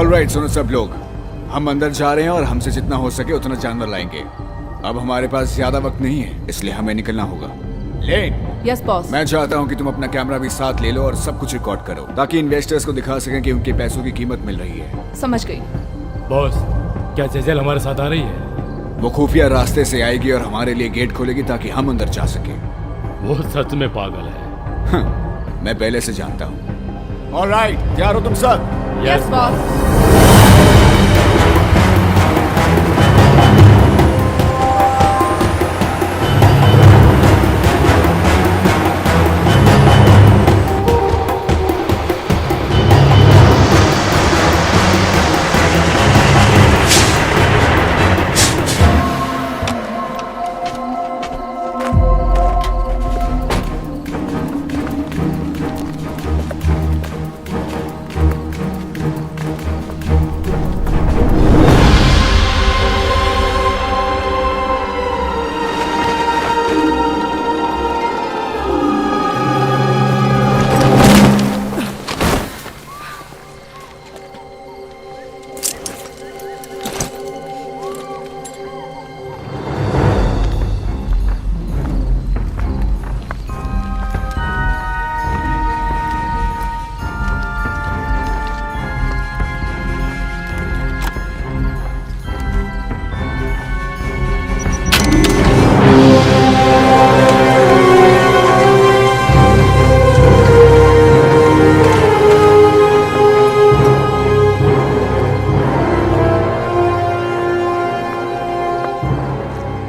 Alright, सुनो सब लोग, हम अंदर जा रहे हैं और हमसे जितना हो सके उतना जानवर लाएंगे। अब हमारे पास ज्यादा वक्त नहीं है, इसलिए हमें निकलना होगा। लेन, यस बॉस। मैं चाहता हूँ कि तुम अपना कैमरा भी साथ ले लो और सब कुछ रिकॉर्ड करो, ताकि इन्वेस्टर्स को दिखा सकें कि उनके पैसों की कीमत मिल रही है। समझ गई। बॉस, क्या जेजेल हमारे साथ आ रही है? वो खुफिया रास्ते से आएगी और हमारे लिए गेट खोलेगी ताकि हम अंदर जा सके। वो सच में पागल है। मैं पहले से जानता हूँ। ऑलराइट, तैयार हो तुम सब? Yes boss.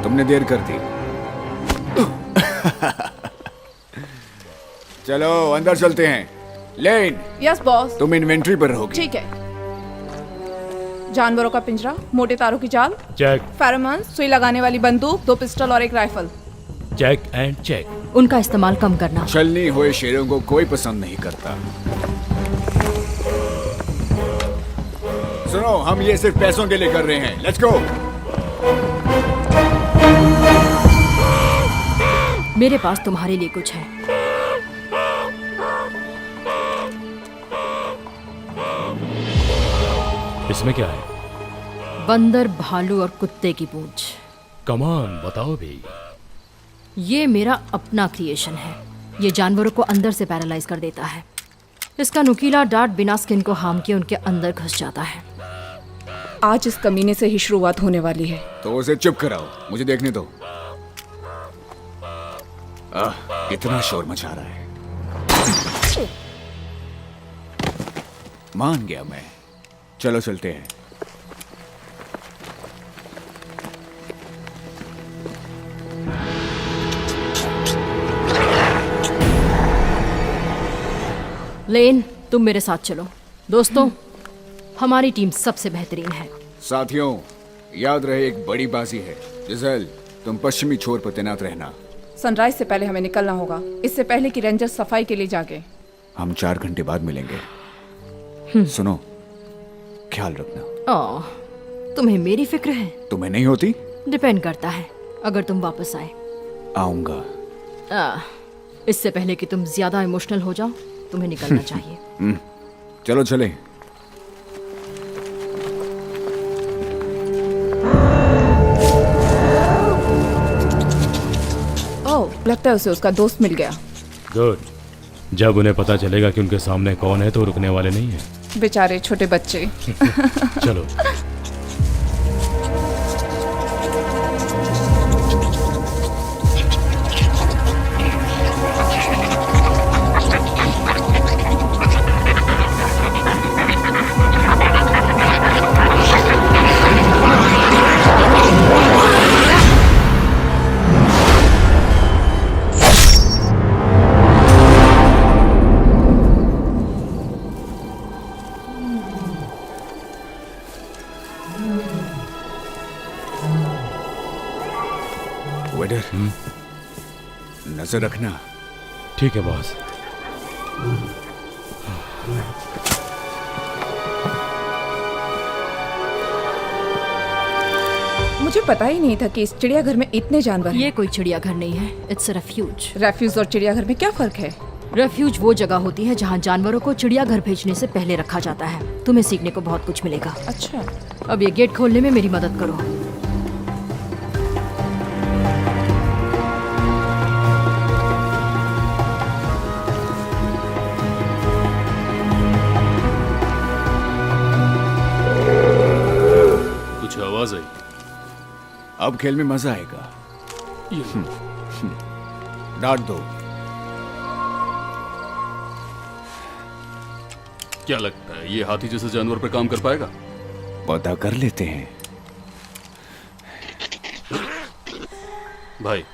तुमने देर कर दी। चलो अंदर चलते हैं। लेन, यस बॉस। तुम इन्वेंट्री पर रहोगी। ठीक है। जानवरों का पिंजरा, मोटे तारों की जाल, चेक। फेरोमोन, सुई लगाने वाली बंदूक, 2 पिस्टल और 1 राइफल। Check and check. उनका इस्तेमाल कम करना। छलनी हुए शेरों को कोई पसंद नहीं करता। सुनो, हम ये सिर्फ पैसों के लिए कर रहे हैं। Let's go. मेरे पास तुम्हारे लिए कुछ है। इसमें क्या है? बंदर, भालू और कुत्ते की पूंछ। कमान, बताओ भी। ये मेरा अपना क्रिएशन है। ये जानवरों को अंदर से पैरालाइज कर देता है। इसका नुकीला डार्ट बिना स्किन को हार्म किए उनके अंदर घुस जाता है। आज इस कमीने से ही शुरुआत होने वाली है। तो उसे चुप कराओ, मुझे देखने दो। कितना शोर मचा रहा है। मान गया मैं। चलो चलते हैं। लेन, तुम मेरे साथ चलो। दोस्तों, हमारी टीम सबसे बेहतरीन है। साथियों, याद रहे एक बड़ी बाजी है। जिजेल, तुम पश्चिमी छोर पर तैनात रहना। सनराइज से पहले हमें निकलना होगा, इससे पहले कि रेंजर सफाई के लिए जागे। हम 4 घंटे बाद मिलेंगे। सुनो, ख्याल रखना। ओह, तुम्हें मेरी फिक्र है? तुम्हें नहीं होती? डिपेंड करता है। अगर तुम वापस आए। आऊंगा। इससे पहले कि तुम ज्यादा इमोशनल हो जाओ, तुम्हें निकलना चाहिए। चलो चले। ओह, लगता है उसे उसका दोस्त मिल गया। गुड। जब उन्हें पता चलेगा कि उनके सामने कौन है तो रुकने वाले नहीं है। बेचारे छोटे बच्चे। चलो। वेडर, नजर रखना। ठीक है बॉस। मुझे पता ही नहीं था कि इस चिड़ियाघर में इतने जानवर हैं। ये कोई चिड़ियाघर नहीं है, इट्स अ रेफ्यूज। रेफ्यूज और चिड़ियाघर में क्या फर्क है? रेफ्यूज वो जगह होती है जहाँ जानवरों को चिड़ियाघर भेजने से पहले रखा जाता है। तुम्हें सीखने को बहुत कुछ मिलेगा। अच्छा, अब ये गेट खोलने में मेरी मदद करो। कुछ आवाज आई। अब खेल में मजा आएगा। डांट दो। क्या लगता है ये हाथी जैसे जानवर पर काम कर पाएगा? पता कर लेते हैं। भाई,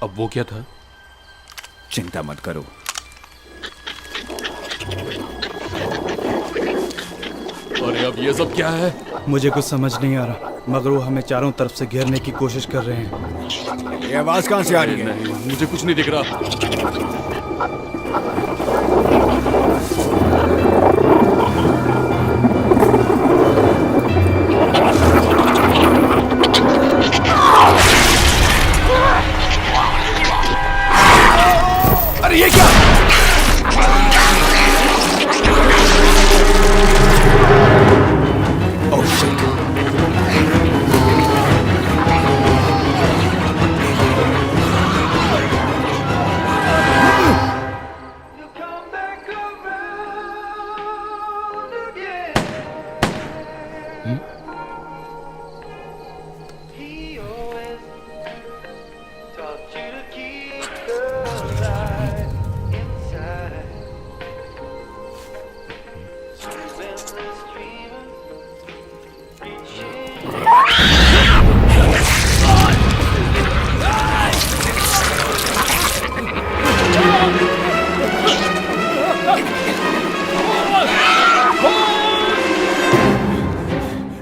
अब वो क्या था? चिंता मत करो। अरे अब ये सब क्या है? मुझे कुछ समझ नहीं आ रहा, मगर वो हमें चारों तरफ से घेरने की कोशिश कर रहे हैं। ये आवाज कहां से आ रही है? नहीं, मुझे कुछ नहीं दिख रहा। अरे ये क्या? Oh shit.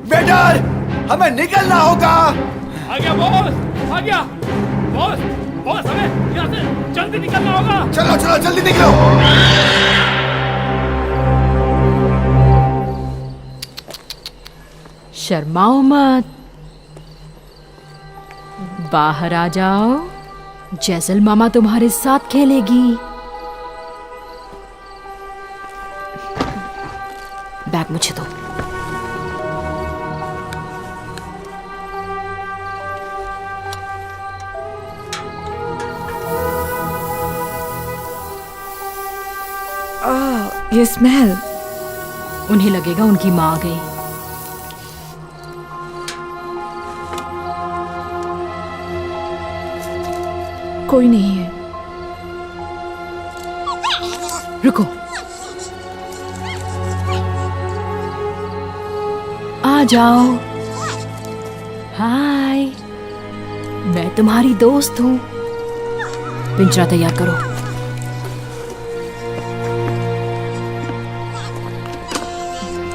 वेटर, हमें निकलना होगा। आ गया बॉस, आ गया बॉस। बॉस, हमें यहाँ से जल्दी निकलना होगा। चलो चलो जल्दी निकलो। शर्माओ मत, बाहर आ जाओ। जैसल मामा तुम्हारे साथ खेलेगी। बैग मुझे दो। ये स्मेल। उन्हें लगेगा उनकी माँ आ गई। कोई नहीं है। रुको, आ जाओ। हाय, मैं तुम्हारी दोस्त हूँ। पिंजरा तैयार करो।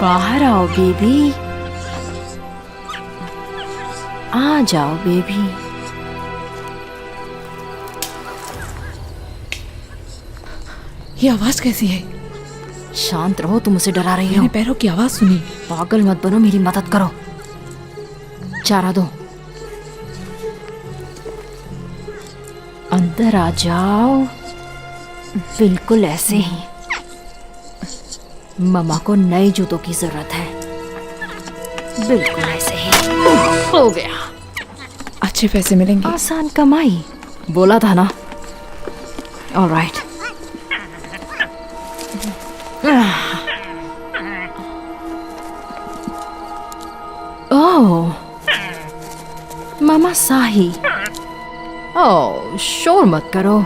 बाहर आओ बेबी, आ जाओ बेबी। ये आवाज कैसी है? शांत रहो, तुम उसे डरा रही हो। मैंने पैरों की आवाज सुनी। पागल मत बनो, मेरी मदद करो। चारा दो। अंदर आ जाओ। बिल्कुल ऐसे ही। मम्मा को नए जूतों की जरूरत है। बिल्कुल ऐसे ही। हो गया। अच्छे पैसे मिलेंगे। आसान कमाई, बोला था ना। ऑलराइट। ओह, मामा साही। ओह, शोर मत करो।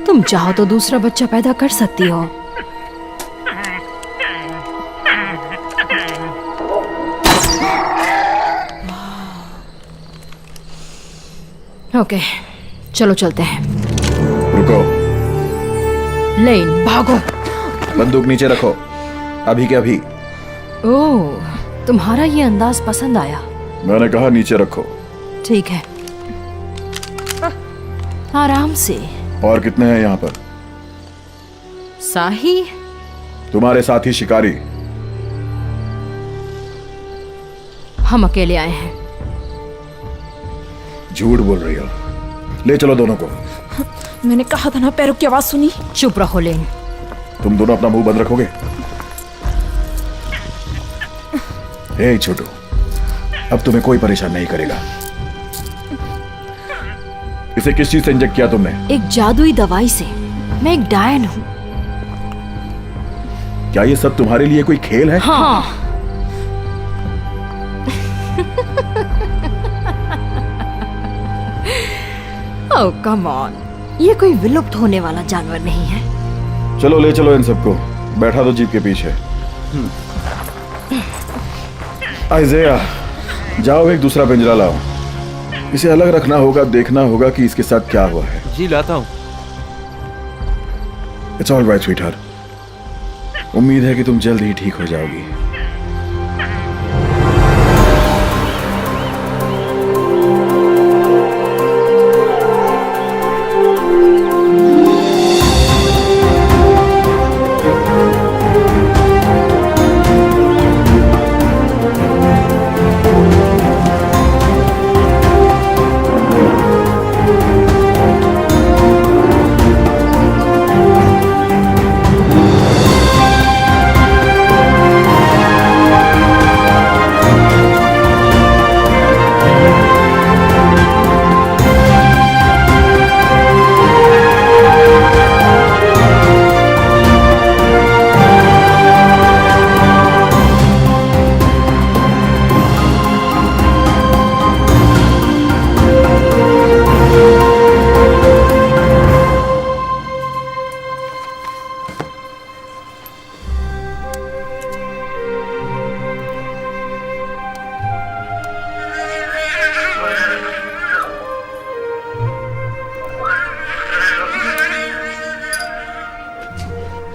तुम चाहो तो दूसरा बच्चा पैदा कर सकती हो। ओके, चलो चलते हैं। रुको, लेन, भागो। बंदूक नीचे रखो, अभी के अभी। ओह, तुम्हारा ये अंदाज पसंद आया। मैंने कहा नीचे रखो। ठीक है, आराम से। और कितने हैं यहाँ पर? साही, तुम्हारे साथी शिकारी। हम अकेले आए हैं। झूठ बोल रही हो। ले चलो दोनों को। मैंने कहा था ना, पैरों की आवाज सुनी? चुप रहो लेन। तुम दोनों अपना मुंह बंद रखोगे? हे छोटू, अब तुम्हें कोई परेशान नहीं करेगा। इसे किस चीज से इंजेक्ट किया तुमने? एक जादुई दवाई से। मैं एक डायन हूँ। क्या ये सब तुम्हारे लिए कोई खेल है? हाँ। ओह कम ऑन, ये कोई विलुप्त होने वाला जानवर नहीं है। चलो ले चलो इन सबको, बैठा दो जीप के पीछे। आइज़ेया, जाओ एक दूसरा पिंजरा लाओ। इसे अलग रखना होगा, देखना होगा कि इसके साथ क्या हुआ है। जी लाता हूँ। It's all right sweetheart. उम्मीद है कि तुम जल्द ही ठीक हो जाओगी।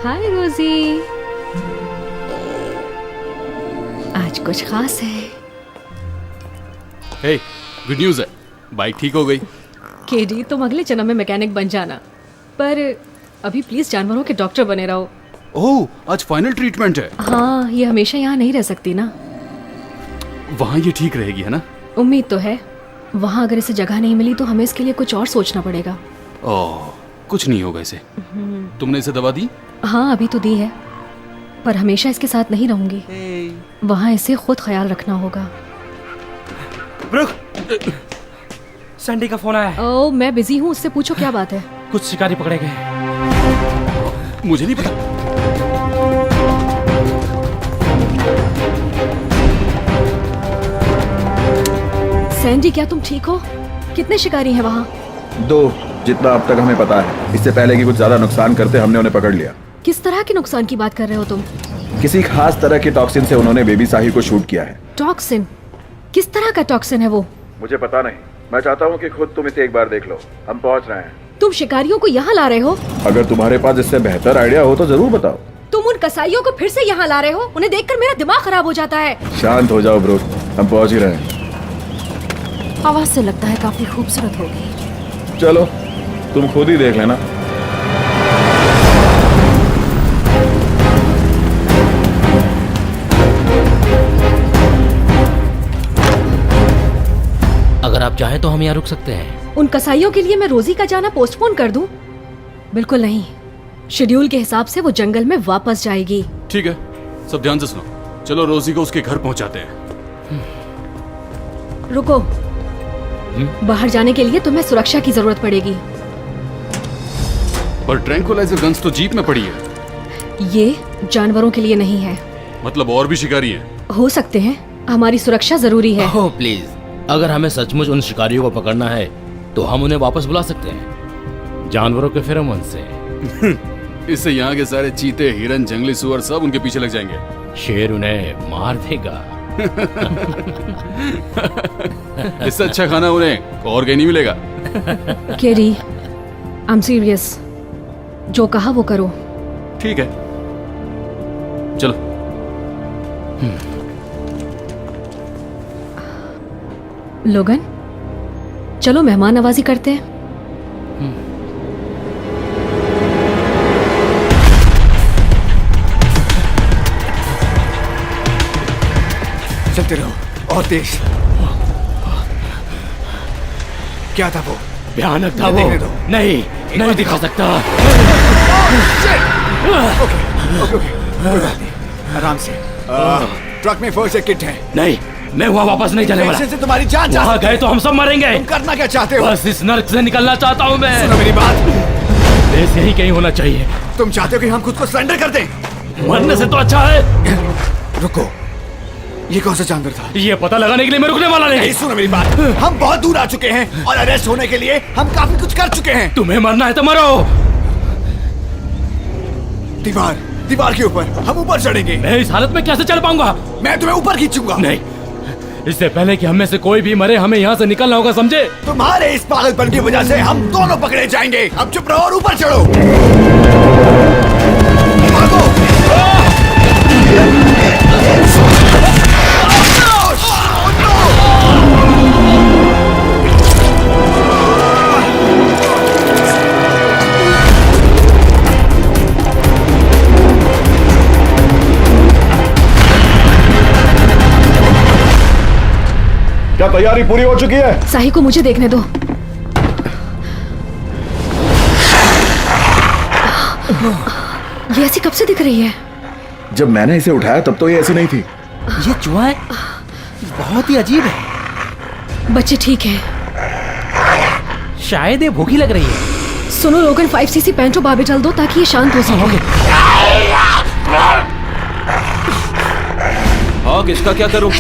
हाय रोजी, आज कुछ खास है। हे, गुड न्यूज़ है, बाइक ठीक हो गई। केडी, तुम अगले जन्म में मैकेनिक बन जाना, पर अभी प्लीज जानवरों के डॉक्टर बने रहो। ओह, आज फाइनल ट्रीटमेंट है। हाँ, ये हमेशा यहाँ नहीं रह सकती ना। वहाँ ये ठीक रहेगी है ना? उम्मीद तो है। वहाँ अगर इसे जगह नहीं मिली तो हमें इसके लिए कुछ और सोचना पड़ेगा। ओह, कुछ नहीं होगा इसे। तुमने इसे दवा दी? हाँ, अभी तो दी है, पर हमेशा इसके साथ नहीं रहूंगी। वहाँ इसे खुद ख्याल रखना होगा। रुक, सैंडी का फोन आया है। ओ, मैं बिजी हूँ, उससे पूछो क्या बात है। कुछ शिकारी पकड़े गए। मुझे नहीं पता। सैंडी, क्या तुम ठीक हो? कितने शिकारी हैं वहाँ? 2, जितना अब तक हमें पता है। इससे पहले कि कुछ ज्यादा नुकसान करते हमने उन्हें पकड़ लिया। किस तरह के नुकसान की बात कर रहे हो तुम? किसी खास तरह के टॉक्सिन से उन्होंने बेबी साहिर को शूट किया है। टॉक्सिन? किस तरह का टॉक्सिन है वो? मुझे पता नहीं, मैं चाहता हूँ कि खुद तुम इसे एक बार देख लो। हम पहुँच रहे हैं। तुम शिकारियों को यहाँ ला रहे हो? अगर तुम्हारे पास इससे बेहतर आइडिया हो तो जरूर बताओ। तुम उन कसाईयों को फिर से यहाँ ला रहे हो? उन्हें देखकर मेरा दिमाग खराब हो जाता है। शांत हो जाओ ब्रो, हम पहुँच ही रहे हैं। आवाज से लगता है काफी खूबसूरत होगी। चलो तुम खुद ही देख लेना। अगर आप चाहें तो हम यहाँ रुक सकते हैं। उन कसाईयों के लिए मैं रोजी का जाना पोस्टपोन कर दूं? बिल्कुल नहीं। शेड्यूल के हिसाब से वो जंगल में वापस जाएगी। ठीक है, सब ध्यान से सुनो। चलो रोजी को उसके घर पहुंचाते हैं। रुको, बाहर जाने के लिए तुम्हें सुरक्षा की जरूरत पड़ेगी। पर ट्रैंकुलाइजर गन्स तो जीप में पड़ी है। ये जानवरों के लिए नहीं है। मतलब और भी शिकारी हैं? हो सकते हैं, हमारी सुरक्षा जरूरी है। ओह प्लीज, अगर हमें सचमुच उन शिकारियों को पकड़ना है तो हम उन्हें वापस बुला सकते हैं, जानवरों के फेरोमोन से। इससे यहाँ के सारे चीते, हिरन, जंगली सुअर सब उनके पीछे लग जाएंगे। शेर उन्हें मार देगा। इससे अच्छा खाना उन्हें और कहीं नहीं मिलेगा। केरी, आई एम सीरियस। जो कहा वो करो। ठीक है, चलो। लोगन, चलो मेहमान नवाजी करते हैं। चलते रहो और तेज। क्या था वो? भयानक था वो। देखने दो। नहीं, नहीं दिखा सकता। आराम से। ट्रक में फर्स्ट एड किट है। नहीं, मैं वहाँ वापस नहीं जाने वाला। से तुम्हारी जान जा वहाँ गए तो हम सब मरेंगे। तुम करना क्या चाहते हो? बस इस नर्क से निकलना चाहता हूँ मैं। सुनो मेरी बात। देश यही कहीं होना चाहिए। तुम चाहते हो कि हम खुद को सरेंडर कर दें? मरने से तो अच्छा है। रुको, ये कौन सा जानवर था? ये पता लगाने के लिए मैं रुकने वाला नहीं। सुनो मेरी बात, हम बहुत दूर आ चुके हैं और अरेस्ट होने के लिए हम काफी कुछ कर चुके हैं। तुम्हें मरना है तो मरो। दीवार के ऊपर हम ऊपर चढ़ेंगे। मैं इस हालत में कैसे चढ़ पाऊंगा? मैं तुम्हें ऊपर खींचूंगा। नहीं, इससे पहले कि हम में से कोई भी मरे, हमें यहाँ से निकलना होगा, समझे? तुम्हारे इस पागलपन की वजह से हम दोनों पकड़े जाएंगे। अब चुप रहो और ऊपर चढ़ो। भागो। क्या तैयारी पूरी हो चुकी है? साही को मुझे देखने दो। ये ऐसी कब से दिख रही है? जब मैंने इसे उठाया तब तो ये ऐसी नहीं थी। ये चूहा है, बहुत ही अजीब है। बच्चे ठीक है? शायद ये भूखी लग रही है। सुनो लोगन, 5cc पेंटो बार्बिटल दो ताकि ये शांत हो सके। हॉक, इसका क्या करूं?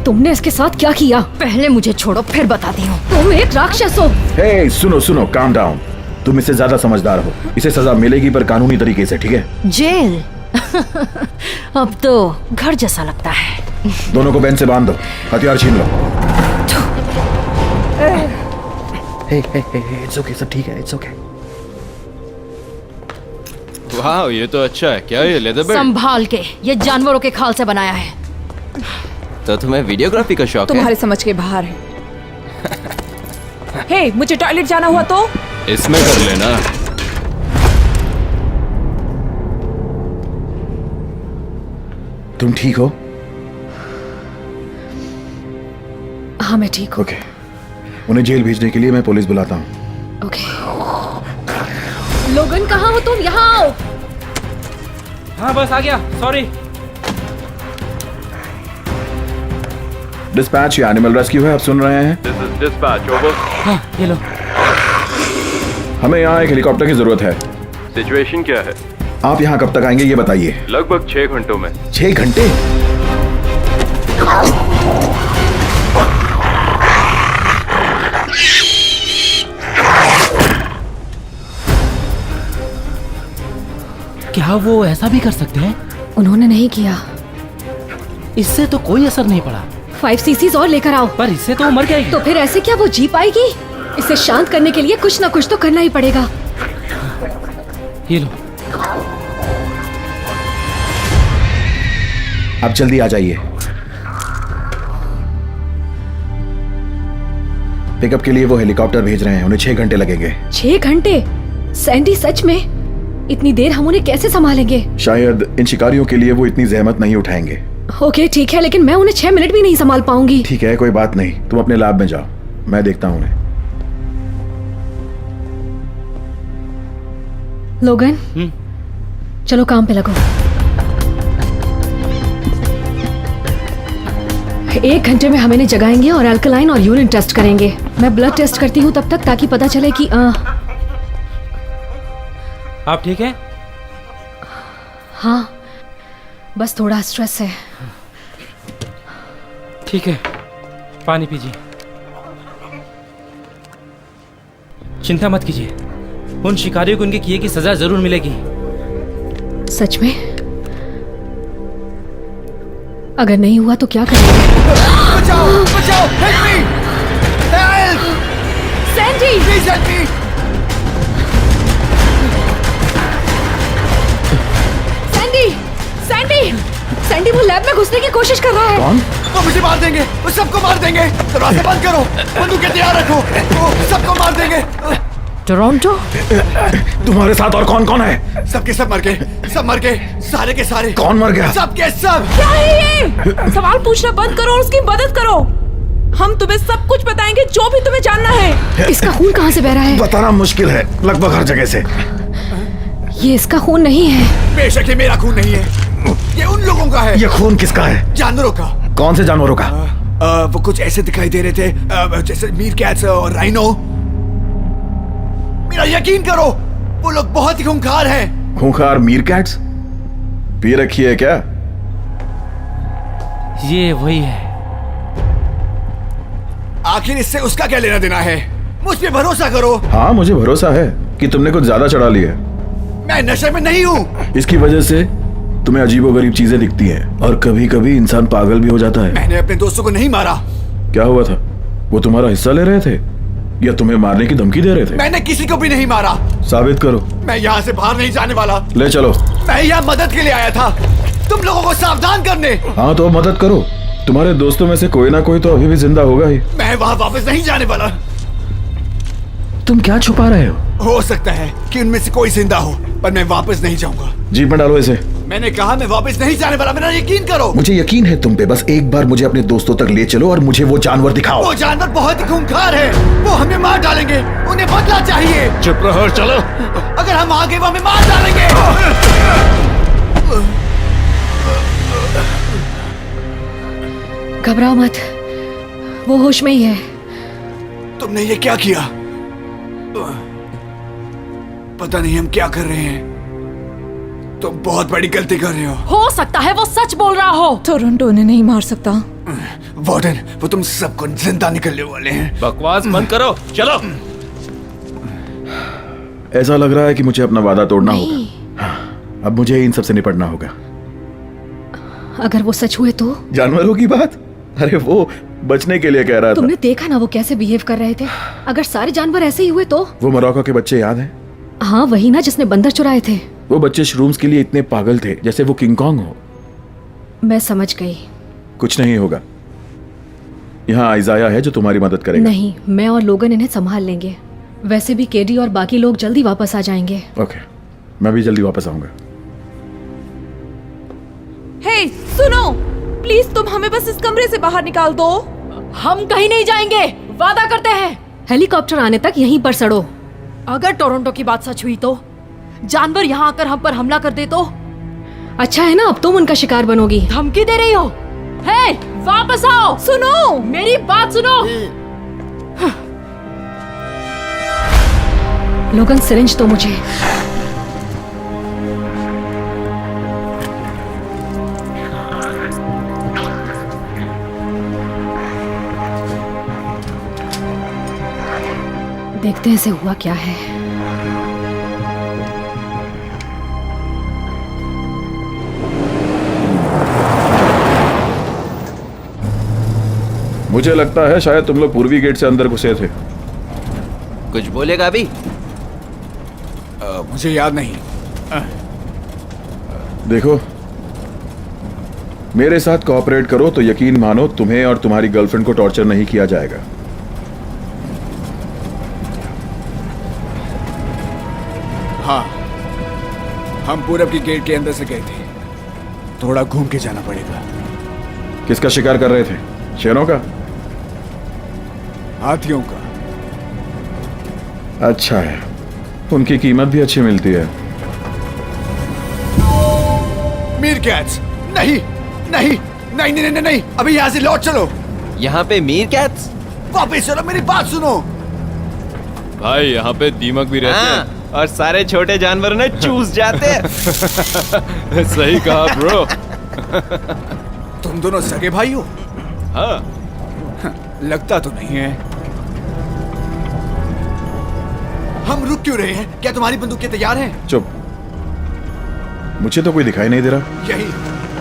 तुमने इसके साथ क्या किया? पहले मुझे छोड़ो, फिर बताती हूँ। तुम एक राक्षस हो। हे, सुनो, काम डाउन। तुम इससे ज्यादा समझदार हो। इसे सजा मिलेगी पर कानूनी तरीके से, ठीक है? जेल? अब तो घर जैसा लगता है। दोनों को बेंच से बांध दो, हथियार छीन लो। इट्स ओके, सब ठीक है, इट्स ओके। वाह, ये तो अच्छा है। क्या ये लेदर बेल्ट? संभाल के, ये जानवरों के खाल से बनाया है। तो तुम्हें वीडियोग्राफी का शौक तुम्हारे समझ के बाहर है। हे, मुझे टॉयलेट जाना हुआ तो? इसमें कर लेना। तुम ठीक हो? हाँ, मैं ठीक हूँ। ओके, उन्हें जेल भेजने के लिए मैं पुलिस बुलाता हूँ। ओके। लोगन, कहाँ हो तुम? यहाँ आओ। हाँ बस आ गया, सॉरी। डिस्पैच, ये एनिमल रेस्क्यू है, आप सुन रहे हैं? Dispatch, over. हाँ, ये लो। हमें यहाँ एक हेलीकॉप्टर की जरूरत है। सिचुएशन क्या है? आप यहाँ कब तक आएंगे ये बताइए। लगभग 6 घंटों में। 6 घंटे? क्या वो ऐसा भी कर सकते हैं? उन्होंने नहीं किया। इससे तो कोई असर नहीं पड़ा। 5cc और लेकर आओ। पर इससे तो वो मर जाएगी। तो फिर ऐसे क्या वो जी पाएगी? इसे शांत करने के लिए कुछ ना कुछ तो करना ही पड़ेगा। ये लो। आप जल्दी आ जाइए। पिकअप के लिए वो हेलीकॉप्टर भेज रहे हैं, उन्हें 6 घंटे लगेंगे। 6 घंटे? सैंडी, सच में? इतनी देर हम उन्हें कैसे संभालेंगे? शायद इन शिकारियों के लिए वो इतनी जहमत नहीं उठाएंगे। ओके ठीक है, लेकिन मैं उन्हें 6 मिनट भी नहीं संभाल पाऊंगी। ठीक है, कोई बात नहीं, तुम अपने लैब में जाओ, मैं देखता हूँ उन्हें। लोगन, चलो काम पे लगो। 1 घंटे में हम इन्हें जगाएंगे और अल्कलाइन और यूरिन टेस्ट करेंगे। मैं ब्लड टेस्ट करती हूँ तब तक, ताकि पता चले कि आप ठीक है? हाँ, बस थोड़ा स्ट्रेस है। ठीक है, पानी पीजिए। चिंता मत कीजिए, उन शिकारियों को उनके किए की सजा जरूर मिलेगी। सच में? अगर नहीं हुआ तो क्या करेंगे? बचाओ, बचाओ, help me! Help! Sandy! Please help me! Sandy! Sandy! Sandy, वो लैब में घुसने की कोशिश कर रहा है। कौन? वो मुझे मार देंगे, वो सबको मार देंगे। दरवाजा बंद करो, बंदूकें तैयार रखो, वो सबको मार देंगे। टोरंटो? तुम्हारे साथ और कौन कौन है? सबके सब मर गए, सब मर गए, सारे के सारे। कौन मर गया? सबके सब। क्या है ये? सवाल पूछना बंद करो और उसकी मदद करो। हम तुम्हें सब कुछ बताएंगे, जो भी तुम्हें जानना है। इसका खून कहाँ से बह रहा है? बताना मुश्किल है, लगभग हर जगह से। ये इसका खून नहीं है। बेशक ये मेरा खून नहीं है, ये उन लोगों का है। ये खून किसका है? जानवरों का। कौन से जानवरों का? वो कुछ ऐसे दिखाई दे रहे थे जैसे मीरकैट्स और राइनो। मेरा यकीन करो, वो लोग बहुत ही खूंखार हैं। खूंखार मीरकैट्स? पी रखी है क्या? ये वही है। आखिर इससे उसका क्या लेना देना है? मुझ पे भरोसा करो। हाँ, मुझे भरोसा है कि तुमने कुछ ज्यादा चढ़ा लिया। मैं नशे में नहीं हूँ। इसकी वजह से तुम्हें अजीबोगरीब चीजें दिखती हैं और कभी कभी इंसान पागल भी हो जाता है। मैंने अपने दोस्तों को नहीं मारा। क्या हुआ था? वो तुम्हारा हिस्सा ले रहे थे या तुम्हें मारने की धमकी दे रहे थे? मैंने किसी को भी नहीं मारा। साबित करो। मैं यहाँ से बाहर नहीं जाने वाला। ले चलो। मैं यहाँ मदद के लिए आया था, तुम लोगों को सावधान करने। हाँ तो मदद करो। तुम्हारे दोस्तों में से कोई ना कोई तो अभी भी जिंदा होगा ही। मैं वहाँ वापस नहीं जाने वाला। तुम क्या छुपा रहे हो सकता है कि उनमें से कोई जिंदा हो, पर मैं वापस नहीं जाऊंगा। जीप में डालो इसे। मैंने कहा मैं वापस नहीं जाने वाला, मेरा यकीन करो। मुझे यकीन है तुम पे, बस एक बार मुझे अपने दोस्तों तक ले चलो और मुझे वो जानवर दिखाओ। वो जानवर बहुत ही खूंखार है, वो हमें मार डालेंगे, उन्हें बदला चाहिए। चुप रहो, चलो। अगर हम आगे वो हमें मार डालेंगे। घबराओ मत, वो होश में ही है। तुमने ये क्या किया? पता नहीं हम क्या कर रहे हैं। तुम बहुत बड़ी गलती कर रहे हो सकता है वो सच बोल रहा हो। टोरंटो उन्हें नहीं मार सकता। वार्डन, वो तुम सबको जिंदा निकलने वाले हैं। बकवास बंद करो, चलो। ऐसा लग रहा है कि मुझे अपना वादा तोड़ना होगा। हाँ, अब मुझे इन सब से निपटना होगा। अगर वो सच हुए तो? जानवरों की बात? अरे वो बचने के लिए कह रहा था। तुमने देखा ना वो कैसे बिहेव कर रहे थे। अगर सारे जानवर ऐसे ही हुए तो? वो मोरक्को के बच्चे याद हैं? हाँ, वही ना जिसने बंदर चुराए थे। वो बच्चे श्रूम्स के लिए इतने पागल थे जैसे वो किंग कॉन्ग हो। मैं समझ गई। कुछ नहीं होगा। यहाँ आइजाया है जो तुम्हारी मदद करेगा। नहीं, मैं और लोगन इन्हें संभाल लेंगे। वैसे भी केडी और बाकी लोग जल्दी वापस आ जाएंगे। ओके, मैं भी जल्दी वापस आऊंगा। हे, सुनो, प्लीज तुम हमें बस इस कमरे से बाहर निकाल दो। हम कहीं नहीं जाएंगे, वादा करते हैं। हेलीकॉप्टर आने तक यहीं पर सड़ो। अगर टोरंटो की बात सच हुई तो जानवर यहाँ आकर हम पर हमला कर दे तो? अच्छा है ना, अब तुम उनका शिकार बनोगी। धमकी दे रही हो? हे, वापस आओ। सुनो, मेरी बात सुनो। लोगन, सिरिंज तो मुझे। देखते हैं इसे हुआ क्या है। मुझे लगता है शायद तुम लोग पूर्वी गेट से अंदर घुसे थे। कुछ बोलेगा अभी? मुझे याद नहीं। देखो, मेरे साथ कोऑपरेट करो तो यकीन मानो तुम्हें और तुम्हारी गर्लफ्रेंड को टॉर्चर नहीं किया जाएगा। हाँ, हम पूरब की गेट के अंदर से गए थे। थोड़ा घूम के जाना पड़ेगा। किसका शिकार कर रहे थे? शेरों का? हाथियों का। अच्छा है, उनकी कीमत भी अच्छी मिलती है। मीरकैट्स? नहीं नहीं नहीं नहीं नहीं नहीं, अभी यहाँ से लौट चलो। यहाँ पे मीरकैट्स? वापस चलो, मेरी बात सुनो। भाई यहाँ पे दीमक भी रहते हैं और सारे छोटे जानवर ने चूस जाते हैं। सही कहा ब्रो। तुम दोनों सगे भाई हो? हाँ, लगता तो नहीं है। हम रुक क्यों रहे हैं? क्या तुम्हारी बंदूकें तैयार हैं? चुप, मुझे तो कोई दिखाई नहीं दे रहा। यही,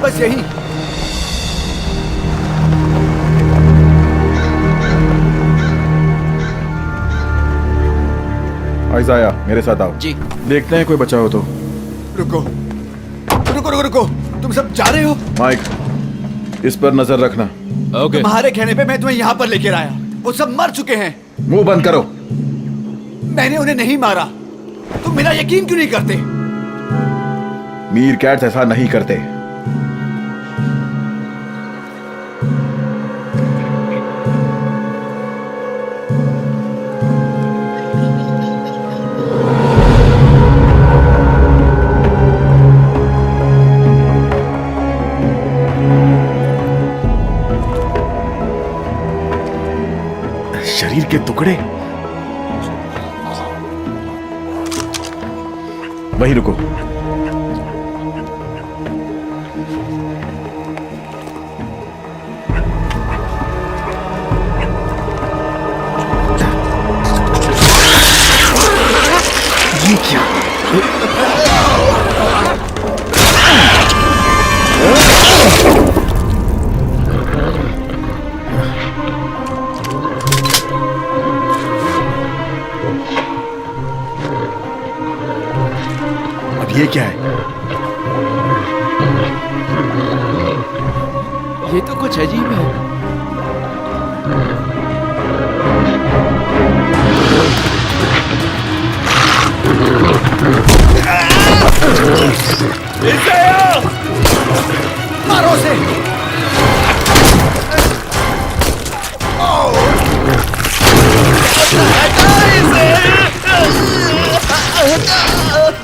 बस यही। आइजाया, मेरे साथ आओ। जी। देखते हैं कोई बचा हो तो। रुको रुको रुको रुको, तुम सब जा रहे हो? माइक, इस पर नजर रखना। ओके। तुम्हारे कहने पे मैं तुम्हें यहाँ पर लेकर आया। वो सब मर चुके हैं। मुंह बंद करो। मैंने उन्हें नहीं मारा। तुम मेरा यकीन क्यों नहीं करते? मीरकैट्स ऐसा नहीं करते। के टुकड़े। वहीं रुको। ये क्या? अब ये क्या है? ये तो कुछ अजीब है। मारो उसे।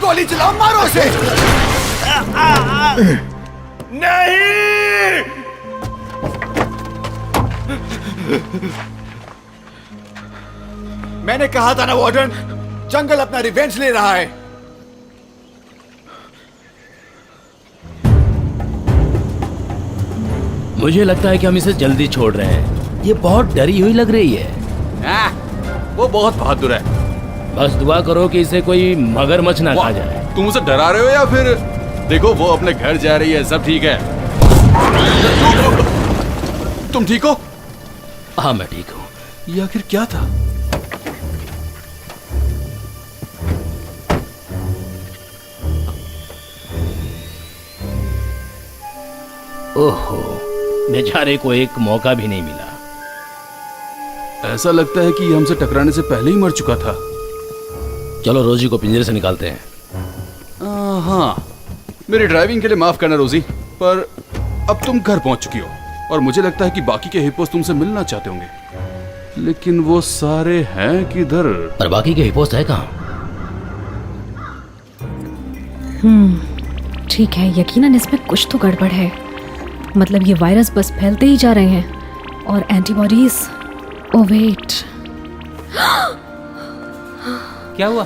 गोली चलाओ, मारो उसे। नहीं। मैंने कहा था ना वार्डन, जंगल अपना रिवेंज ले रहा है। मुझे लगता है कि हम इसे जल्दी छोड़ रहे हैं। ये बहुत डरी हुई लग रही है। वो बहुत बहादुर है। बस दुआ करो कि इसे कोई मगरमच्छ ना खा जाए। तुम उसे डरा रहे हो या फिर? देखो वो अपने घर जा रही है, सब ठीक है। तुम ठीक हो? हाँ मैं ठीक हूँ। ये आखिर क्या था? ओहो, बेचारे को एक मौका भी नहीं मिला। ऐसा लगता है कि हमसे टकराने से पहले ही मर चुका था। चलो रोजी को पिंजरे से निकालते हैं। हाँ, मेरी ड्राइविंग के लिए माफ करना रोजी, पर अब तुम घर पहुंच चुकी हो और मुझे लगता है कि बाकी के हिप्पोस तुमसे मिलना चाहते होंगे, लेकिन वो सारे हैं किधर? पर बाकी के हिप्पोस है कहाँ? ठीक है, यकीनन इसमें कुछ तो गड़बड़ है। मतलब ये वायरस बस फैलते ही जा रहे हैं और एंटीबॉडीज। ओ वेट, क्या हुआ?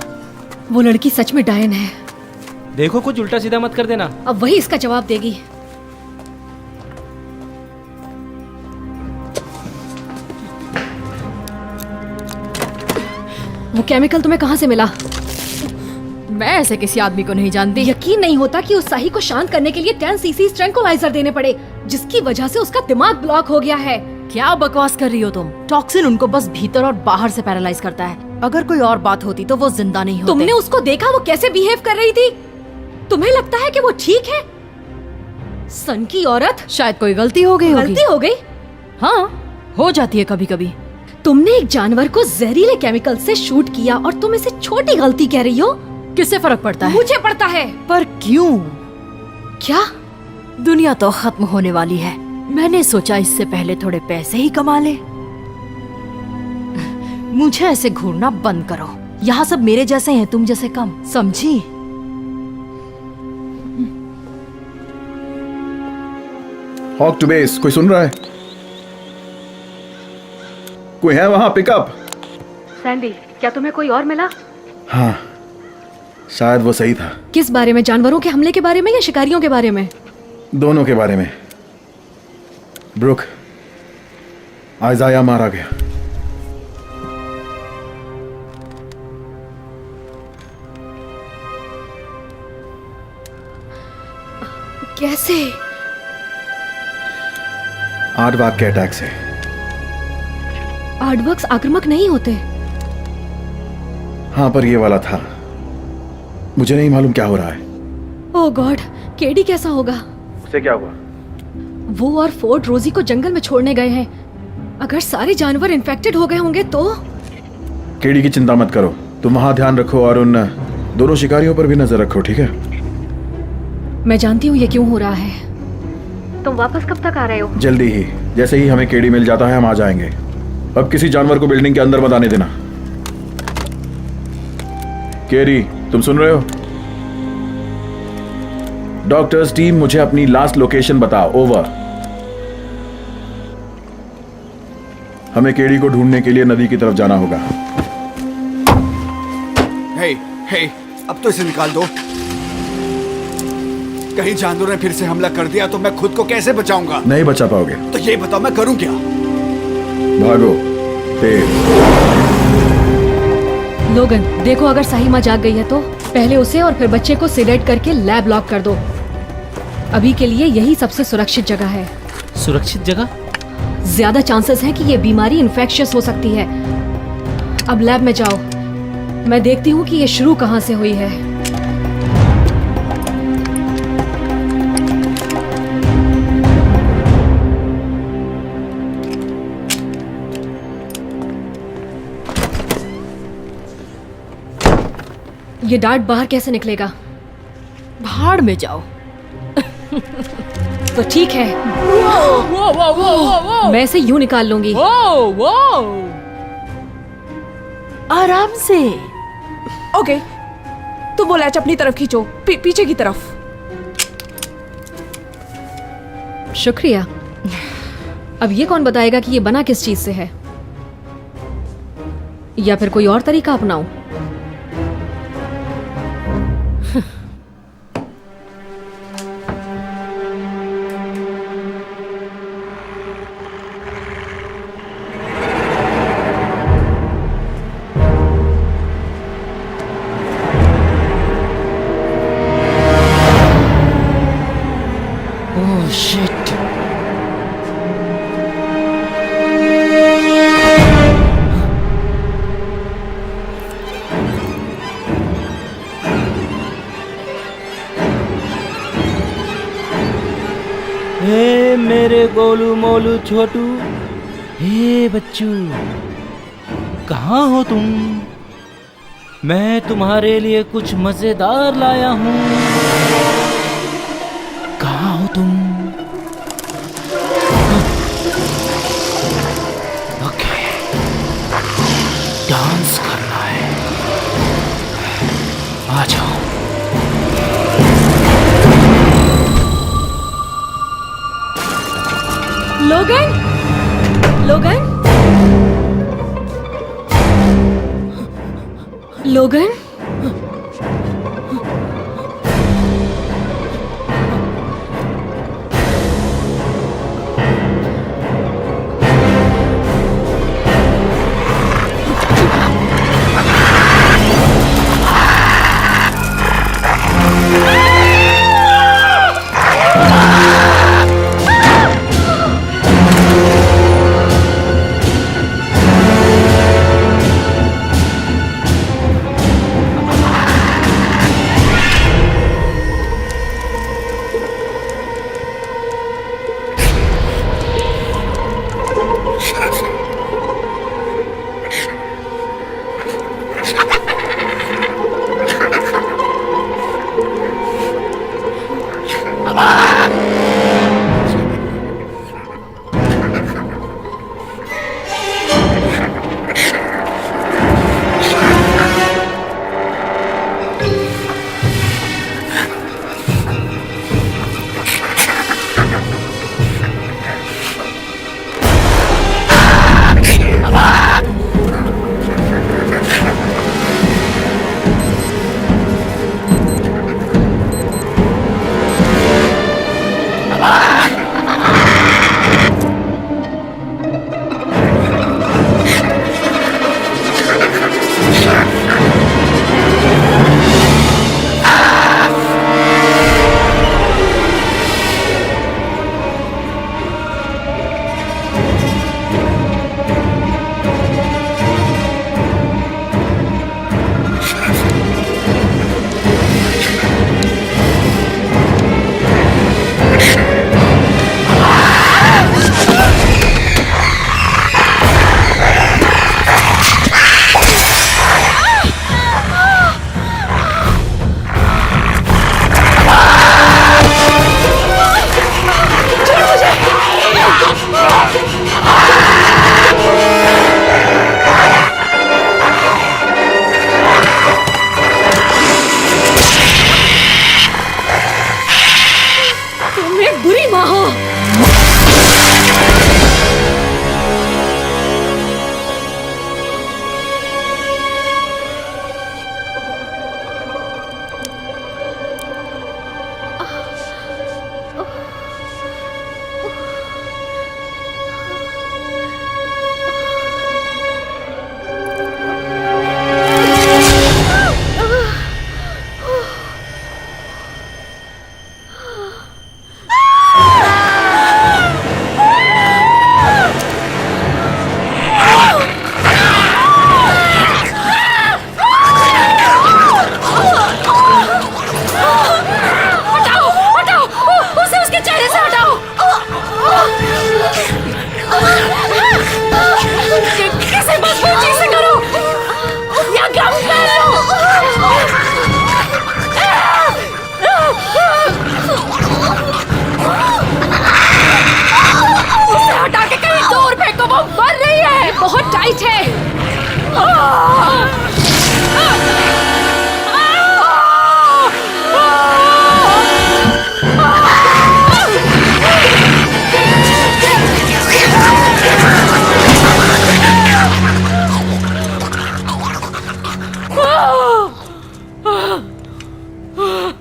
वो लड़की सच में डायन है। देखो कुछ उल्टा सीधा मत कर देना। अब वही इसका जवाब देगी। वो केमिकल तुम्हें कहाँ से मिला? मैं ऐसे किसी आदमी को नहीं जानती। यकीन नहीं होता कि उस साही को शांत करने के लिए 10 सीसी ट्रैंकुलाइजर देने पड़े, जिसकी वजह से उसका दिमाग ब्लॉक हो गया है। क्या बकवास कर रही हो तुम? टॉक्सिन उनको बस भीतर और बाहर से पैरालाइज करता है। अगर कोई और बात होती तो वो जिंदा नहीं होते। तुमने उसको देखा वो कैसे बिहेव कर रही थी? तुम्हें लगता है कि वो ठीक है? सन की औरत। शायद कोई गलती हो गई। गलती हो गई? हाँ, हो जाती है कभी कभी। तुमने एक जानवर को जहरीले केमिकल से शूट किया और तुम इसे छोटी गलती कह रही हो? किससे फर्क पड़ता है? मुझे पड़ता है। पर क्यों? क्या? दुनिया तो खत्म होने वाली है। मैंने सोचा इससे पहले थोड़े पैसे ही कमा ले। मुझे ऐसे घूरना बंद करो। यहाँ सब मेरे जैसे हैं, तुम जैसे कम, समझी? हॉक टू बेस, कोई सुन रहा है? कोई है वहां? पिकअप। सैंडी, क्या तुम्हें कोई और मिला? हाँ, शायद वो सही था। किस बारे में? जानवरों के हमले के बारे में या शिकारियों के बारे में? दोनों के बारे में। ब्रुक, आइजाया मारा गया। कैसे? आर्डवाक के अटैक से। आर्डवर्क्स आक्रामक नहीं होते। हाँ, पर ये वाला था। मुझे नहीं मालूम क्या हो रहा है। ओह गॉड, केडी कैसा होगा? उसे क्या हुआ? वो और फोर्ड रोजी को जंगल में छोड़ने गए हैं। अगर सारे जानवर इन्फेक्टेड हो गए होंगे तो? केडी की चिंता मत करो, तुम वहां ध्यान रखो और उन दोनों शिकारियों पर भी नजर रखो, ठीक है? मैं जानती हूँ ये क्यों हो रहा है। तुम वापस कब तक आ रहे हो? जल्दी ही, जैसे ही हमें केडी मिल जाता है हम आ जाएंगे। अब किसी जानवर को बिल्डिंग के अंदर मत आने देना। केरी, तुम सुन रहे हो? डॉक्टर्स टीम, मुझे अपनी लास्ट लोकेशन बताओ। ओवर। हमें केडी को ढूंढने के लिए नदी की तरफ जाना होगा। हे, हे, अब तो इसे निकाल दो। कहीं जानवरों ने फिर से हमला कर दिया तो मैं खुद को कैसे बचाऊंगा? नहीं बचा पाओगे। तो ये बताओ मैं करूं क्या? भागो तेज। लोगन, देखो अगर साहिमा जाग गई है तो पहले उसे और फिर बच्चे को सेडेट करके लैब लॉक कर दो। अभी के लिए यही सबसे सुरक्षित जगह है। सुरक्षित जगह? ज्यादा चांसेस हैं कि ये बीमारी इन्फेक्शियस हो सकती है। अब लैब में जाओ, मैं देखती हूँ कि ये शुरू कहाँ से हुई है। ये डार्ट बाहर कैसे निकलेगा? भाड़ में जाओ। तो ठीक है, वो वो वो वो वो मैं इसे यूं निकाल लूंगी। वो आराम से। ओके, तो वो लैच अपनी तरफ खींचो, पीछे की तरफ। शुक्रिया। अब ये कौन बताएगा कि ये बना किस चीज से है, या फिर कोई और तरीका अपनाऊं? Oh shit. हे मेरे गोलू मोलू छोटू, हे बच्चू, कहाँ हो तुम? मैं तुम्हारे लिए कुछ मजेदार लाया हूँ। कहाँ हो तुम? ओके, डांस करना है। आ जाओ। लोगन, लोगन, लोगन,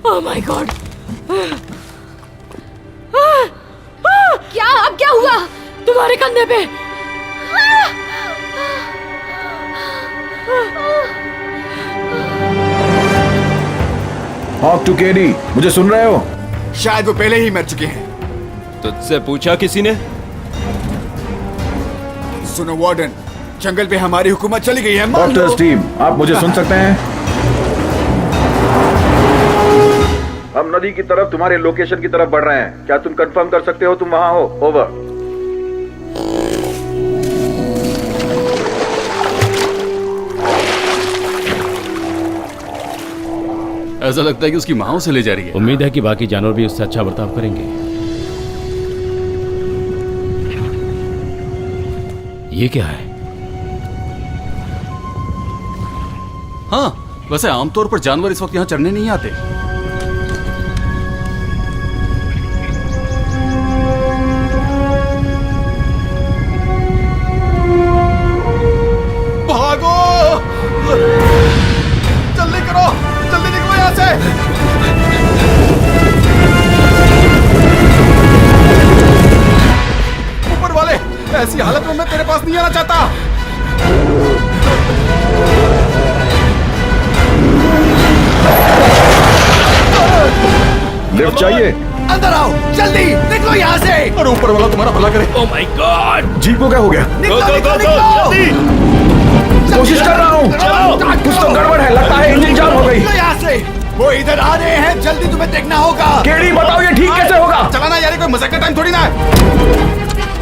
ओह माय गॉड! क्या अब क्या हुआ तुम्हारे कंधे पे? हॉक टू केडी, मुझे सुन रहे हो? शायद वो पहले ही मर चुके हैं। तुझसे पूछा किसी ने? सुनो वार्डन, जंगल पे हमारी हुकूमत चली गई है। मान लो। डॉक्टर्स टीम, आप मुझे सुन सकते हैं? हम नदी की तरफ तुम्हारे लोकेशन की तरफ बढ़ रहे हैं। क्या तुम कंफर्म कर सकते हो तुम वहां हो? ओवर। ऐसा लगता है कि उसकी माँ उसे ले जा रही है। उम्मीद है कि बाकी जानवर भी उससे अच्छा बर्ताव करेंगे। ये क्या है? हाँ, वैसे आमतौर पर जानवर इस वक्त यहाँ चढ़ने नहीं आते। भागो! जल्दी करो, जल्दी निकलो यहाँ से! ऊपर वाले, ऐसी हालत में मैं तेरे पास नहीं आना चाहता। लिफ्ट चाहिए? अंदर आओ, जल्दी निकलो यहाँ से। और ऊपर वाला तुम्हारा भला करे। Oh my God! जीप को क्या हो गया? कोशिश कर रहा हूँ। कुछ तो गड़बड़ है, लगता है इंजन जाम हो गई। निकलो यहाँ से। वो इधर आ रहे हैं, जल्दी तुम्हें देखना होगा। केडी बताओ ये ठीक कैसे होगा? चलाना यार, कोई मजाक का टाइम थोड़ी ना है।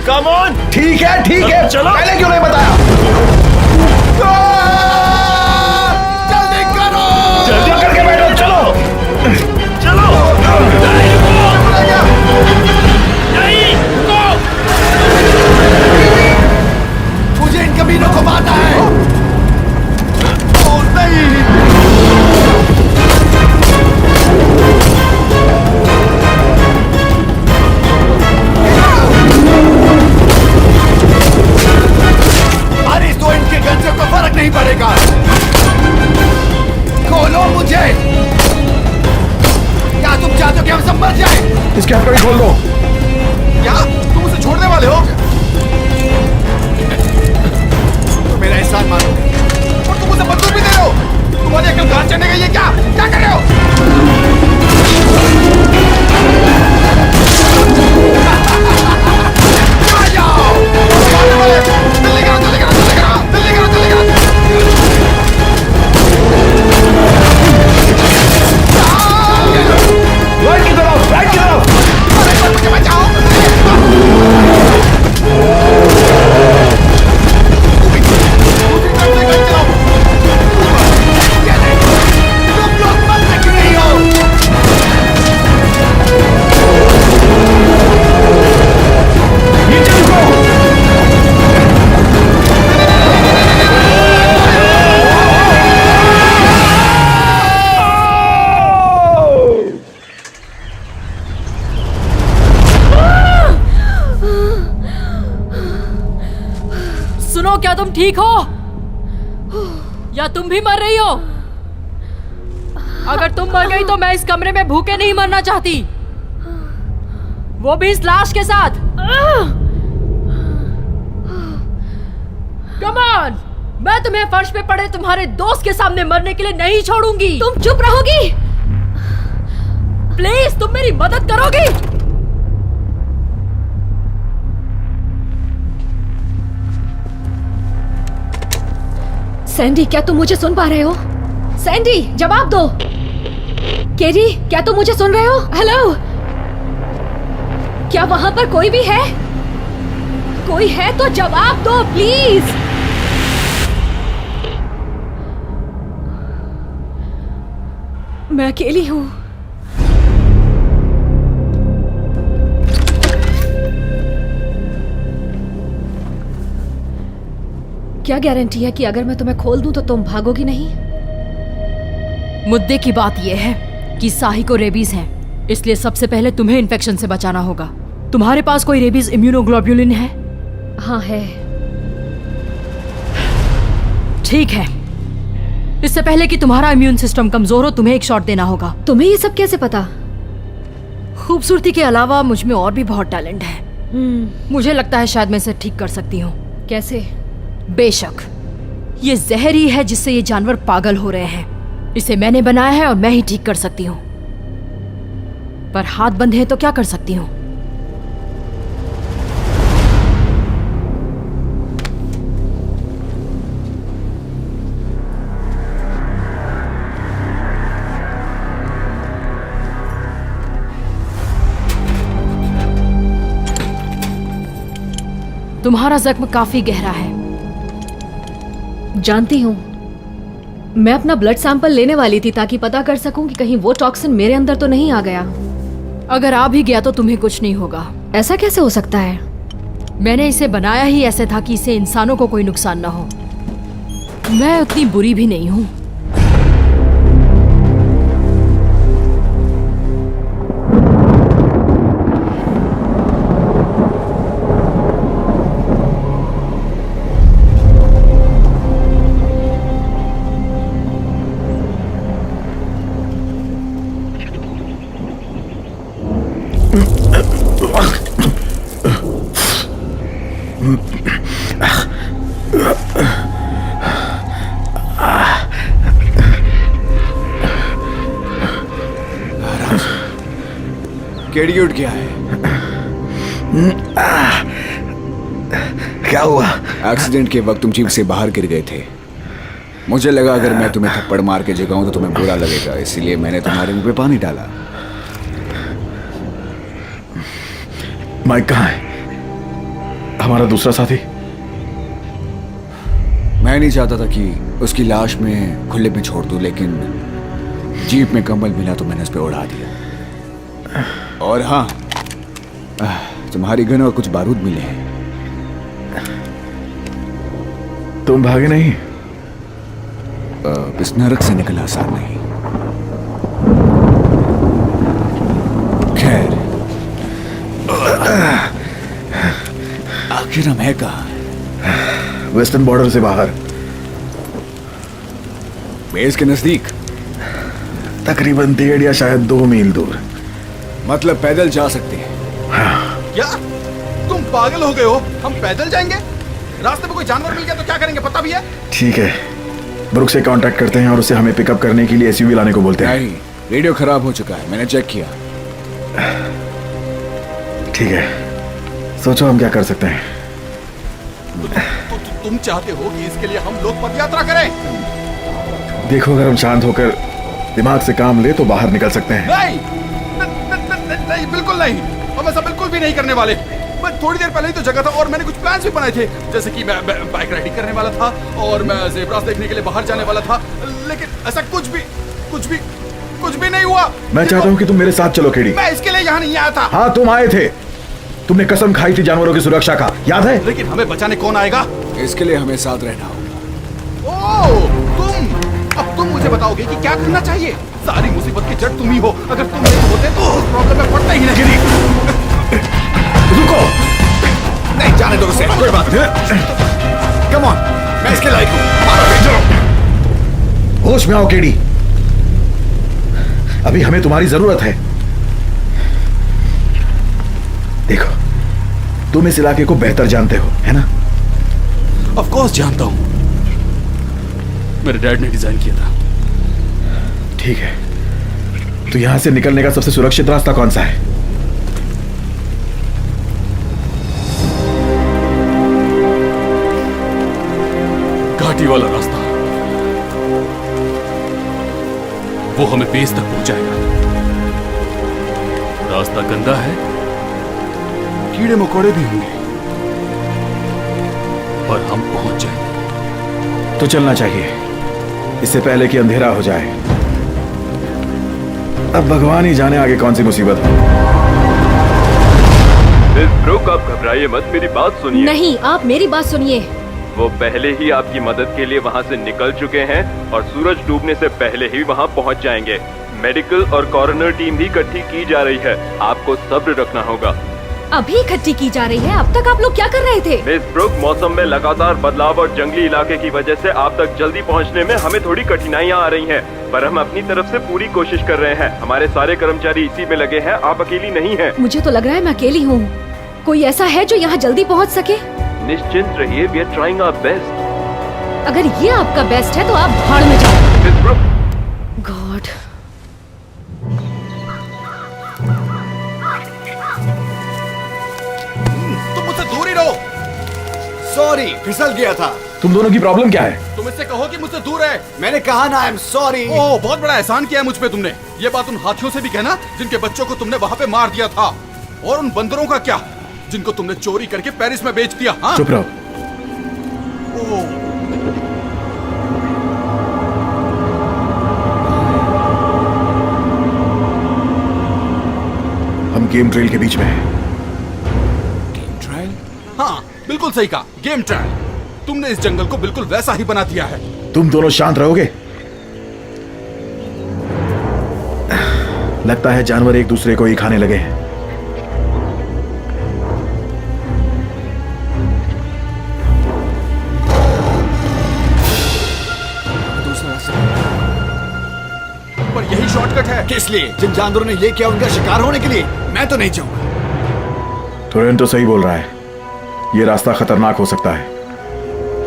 Come on. ठीक है, चलो। पहले क्यों नहीं बताया? जल्दी करो। जल्दी करके बैठो, चलो। मुझे इन कमीनों को मारना है। ओ नहीं! अरे तो इनके गन से कोई फर्क नहीं पड़ेगा। खोलो मुझे। क्या तुम चाहते हो कि हम सब मर जाएं? इसके हथकड़ी खोल दो। क्या तुम उसे छोड़ने वाले हो? तो मेरा एहसान मानो। और तुम उसे बंदूक भी दे रहे हो? तुम्हारी अकल कहां चढ़ने गई है? क्या कर रहे हो? आ जाओ। जल्दी करो, जल्दी करो, जल्दी करो, जल्दी करो, जल्दी करो। राइट की तरफ, राइट की तरफ। अरे मुझे बचाओ। दूसरी तरफ से गाड़ी चलाओ। तुम लोग मरते क्यों नहीं हो? नीचे रुको। सुनो, क्या तुम ठीक हो या तुम भी मर रही हो? अगर तुम मर गई तो मैं इस कमरे में भूखे नहीं मरना चाहती, वो भी इस लाश के साथ। कम ऑन, मैं तुम्हें फर्श पे पड़े तुम्हारे दोस्त के सामने मरने के लिए नहीं छोड़ूंगी। तुम चुप रहोगी? प्लीज तुम मेरी मदद करोगी? सैंडी, क्या तुम मुझे सुन पा रहे हो? सैंडी, जवाब दो। केडी, क्या तुम मुझे सुन रहे हो? हेलो, क्या वहां पर कोई भी है? कोई है तो जवाब दो प्लीज। मैं अकेली हूं। क्या गारंटी है कि अगर मैं तुम्हें खोल दूं तो तुम भागोगी नहीं? मुद्दे की बात यह है कि साही को रेबीज है, इसलिए सबसे पहले तुम्हें इन्फेक्शन से बचाना होगा। तुम्हारे पास कोई रेबीज इम्यूनोग्लोब्युलिन है? हाँ है। ठीक है, इससे पहले कि तुम्हारा इम्यून सिस्टम कमजोर हो तुम्हें एक शॉट देना होगा। तुम्हें ये सब कैसे पता? खूबसूरती के अलावा मुझ में और भी बहुत टैलेंट है। मुझे लगता है शायद मैं इसे ठीक कर सकती हूँ। कैसे? बेशक, ये जहर ही है जिससे ये जानवर पागल हो रहे हैं। इसे मैंने बनाया है और मैं ही ठीक कर सकती हूँ, पर हाथ बंद है तो क्या कर सकती हूँ? तुम्हारा जख्म काफी गहरा है। जानती हूँ। मैं अपना ब्लड सैंपल लेने वाली थी ताकि पता कर सकूं कि कहीं वो टॉक्सिन मेरे अंदर तो नहीं आ गया। अगर आ भी गया तो तुम्हें कुछ नहीं होगा। ऐसा कैसे हो सकता है? मैंने इसे बनाया ही ऐसे था कि इससे इंसानों को कोई नुकसान ना हो। मैं उतनी बुरी भी नहीं हूं। केडी उठ गया है। क्या हुआ? एक्सीडेंट के वक्त तुम जीप से बाहर गिर गए थे। मुझे लगा अगर मैं तुम्हें थप्पड़ मार के जगाऊं तो तुम्हें बुरा लगेगा, इसीलिए मैंने तुम्हारे मुंह पे पानी डाला। माइक कहाँ है? हमारा दूसरा साथी? मैं नहीं चाहता था कि उसकी लाश में खुले में छोड़ दूं, लेकिन जीप में कंबल मिला तो मैंने उस पर उड़ा दिया। और हाँ, तुम्हारी गन और कुछ बारूद मिले हैं। तुम भागे नहीं? इस नरक से निकलना आसान नहीं। खैर, आखिर हम है कहाँ? वेस्टर्न बॉर्डर से बाहर, बेस के नजदीक, तकरीबन 1.5 या शायद 2 मील दूर। मतलब पैदल जा सकते हैं? क्या तुम पागल हो गए हो? हम पैदल जाएंगे? रास्ते में कोई जानवर मिल गया तो क्या करेंगे पता भी है? ठीक है, ब्रुक से कांटेक्ट करते हैं और उसे हमें पिकअप करने के लिए एसयूवी लाने को बोलते हैं। नहीं, रेडियो खराब हो चुका है, मैंने चेक किया। ठीक है, सोचो हम क्या कर सकते हैं। तुम चाहते हो कि इसके लिए हम लोग पद यात्रा करें? देखो, अगर हम शांत होकर दिमाग से काम ले तो बाहर निकल सकते हैं। नहीं, बिल्कुल नहीं। हम ऐसा बिल्कुल भी नहीं करने वाले। मैं थोड़ी देर पहले ही तो जगह था और मैंने कुछ प्लान्स भी बनाए थे, जैसे कि मैं बाइक राइडिंग करने वाला था और मैं ज़ेब्रास देखने के लिए बाहर जाने वाला था, लेकिन ऐसा कुछ भी नहीं हुआ। मैं चाहता हूँ कि तुम मेरे साथ चलो केडी। मैं इसके लिए यहाँ नहीं आया था। हाँ, तुम आए थे। तुमने कसम खाई थी जानवरों की सुरक्षा का, याद है? लेकिन हमें बचाने कौन आएगा? इसके लिए हमें साथ रहना होगा। ओह, अब तुम मुझे बताओगे कि क्या करना चाहिए? सारी मुसीबत की जड़ तुम ही हो। अगर तुम नहीं होते तो उस प्रॉब्लम में पड़ता ही नहीं। रुको, नहीं जाने दो उसे, कोई बात नहीं। कम ऑन, मैं इसके लायक हूँ। होश में आओ केडी, अभी हमें तुम्हारी जरूरत है। देखो, तुम इस इलाके को बेहतर जानते हो, है ना? ऑफ कोर्स जानता हूं, मेरे डैड ने डिजाइन किया था। ठीक है, तो यहां से निकलने का सबसे सुरक्षित रास्ता कौन सा है? घाटी वाला रास्ता, वो हमें बेस तक पहुंचाएगा। रास्ता गंदा है, कीड़े मकोड़े भी होंगे, पर हम पहुंच जाएंगे। तो चलना चाहिए, इससे पहले कि अंधेरा हो जाए। अब भगवान ही जाने आगे कौन सी मुसीबत हो। ब्रुक, आप घबराइए मत, मेरी बात सुनिए। नहीं, आप मेरी बात सुनिए। वो पहले ही आपकी मदद के लिए वहाँ से निकल चुके हैं और सूरज डूबने से पहले ही वहाँ पहुँच जाएंगे। मेडिकल और कॉरोनर टीम भी इकट्ठी की जा रही है। आपको सब्र रखना होगा। अभी इकट्ठी की जा रही है। अब तक आप लोग क्या कर रहे थे? मिस ब्रुक, मौसम में लगातार बदलाव और जंगली इलाके की वजह से आप तक जल्दी पहुंचने में हमें थोड़ी कठिनाइयां आ रही हैं, पर हम अपनी तरफ से पूरी कोशिश कर रहे हैं। हमारे सारे कर्मचारी इसी में लगे हैं, आप अकेली नहीं हैं। मुझे तो लग रहा है मैं अकेली हूँ। कोई ऐसा है जो यहाँ जल्दी पहुँच सके? निश्चिंत रहिए, we are trying our best. अगर ये आपका बेस्ट है तो आप भाड़ में जाओ। मिस ब्रुक, गॉड, तुम मुझसे दूर ही रहो। सॉरी, फिसल गया था। तुम दोनों की प्रॉब्लम क्या है? तुम इससे कहो कि मुझसे दूर है। मैंने कहा ना, आई एम सॉरी। ओह, बहुत बड़ा एहसान किया है मुझ पे तुमने। ये बात उन हाथियों से भी कहना जिनके बच्चों को तुमने वहाँ पे मार दिया था, और उन बंदरों का क्या जिनको तुमने चोरी करके पेरिस में बेच दिया। हाँ? चुप रहो। ओह, हम गेम ट्रेल के बीच में हैं। Game trial? हाँ, बिल्कुल सही कहा, गेम ट्रायल। तुमने इस जंगल को बिल्कुल वैसा ही बना दिया है। तुम दोनों शांत रहोगे? लगता है जानवर एक दूसरे को ही खाने लगे हैं। पर यही शॉर्टकट है। किस लिए? जिन जानवरों ने ये किया उनका शिकार होने के लिए? मैं तो नहीं चाहूंगा। टोरेंटो सही बोल रहा है, ये रास्ता खतरनाक हो सकता है।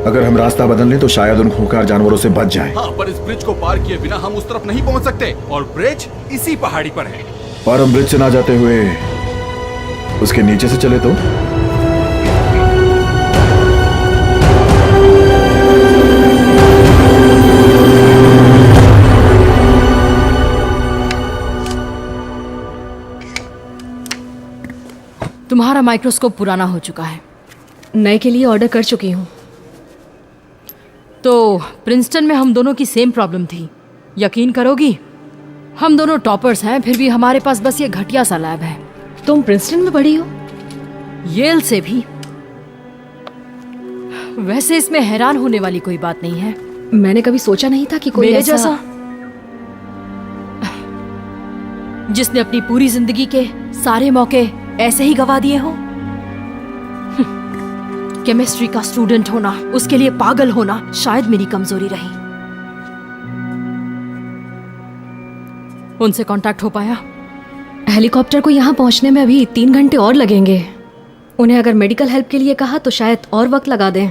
अगर हम रास्ता बदल लें तो शायद उन खूंखार जानवरों से बच जाएं। हाँ, पर इस ब्रिज को पार किए बिना हम उस तरफ नहीं पहुंच सकते, और ब्रिज इसी पहाड़ी पर है। और हम ब्रिज से ना जाते हुए उसके नीचे से चले तो? तुम्हारा माइक्रोस्कोप पुराना हो चुका है। नए के लिए ऑर्डर कर चुकी हूँ। तो प्रिंसटन में हम दोनों की सेम प्रॉब्लम थी। यकीन करोगी, हम दोनों टॉपर्स हैं, फिर भी हमारे पास बस ये घटिया सा लैब है। तुम प्रिंसटन में पढ़ी हो? येल से भी। वैसे इसमें हैरान होने वाली कोई बात नहीं है। मैंने कभी सोचा नहीं था कि कोई मेरे ऐसा जैसा, जिसने अपनी पूरी जिंदगी के सारे मौके ऐसे ही गवा दिए हो। केमिस्ट्री का स्टूडेंट होना, उसके लिए पागल होना शायद मेरी कमजोरी रही। उनसे कांटेक्ट हो पाया? हेलीकॉप्टर को यहाँ पहुँचने में अभी 3 घंटे और लगेंगे। उन्हें अगर मेडिकल हेल्प के लिए कहा तो शायद और वक्त लगा दें।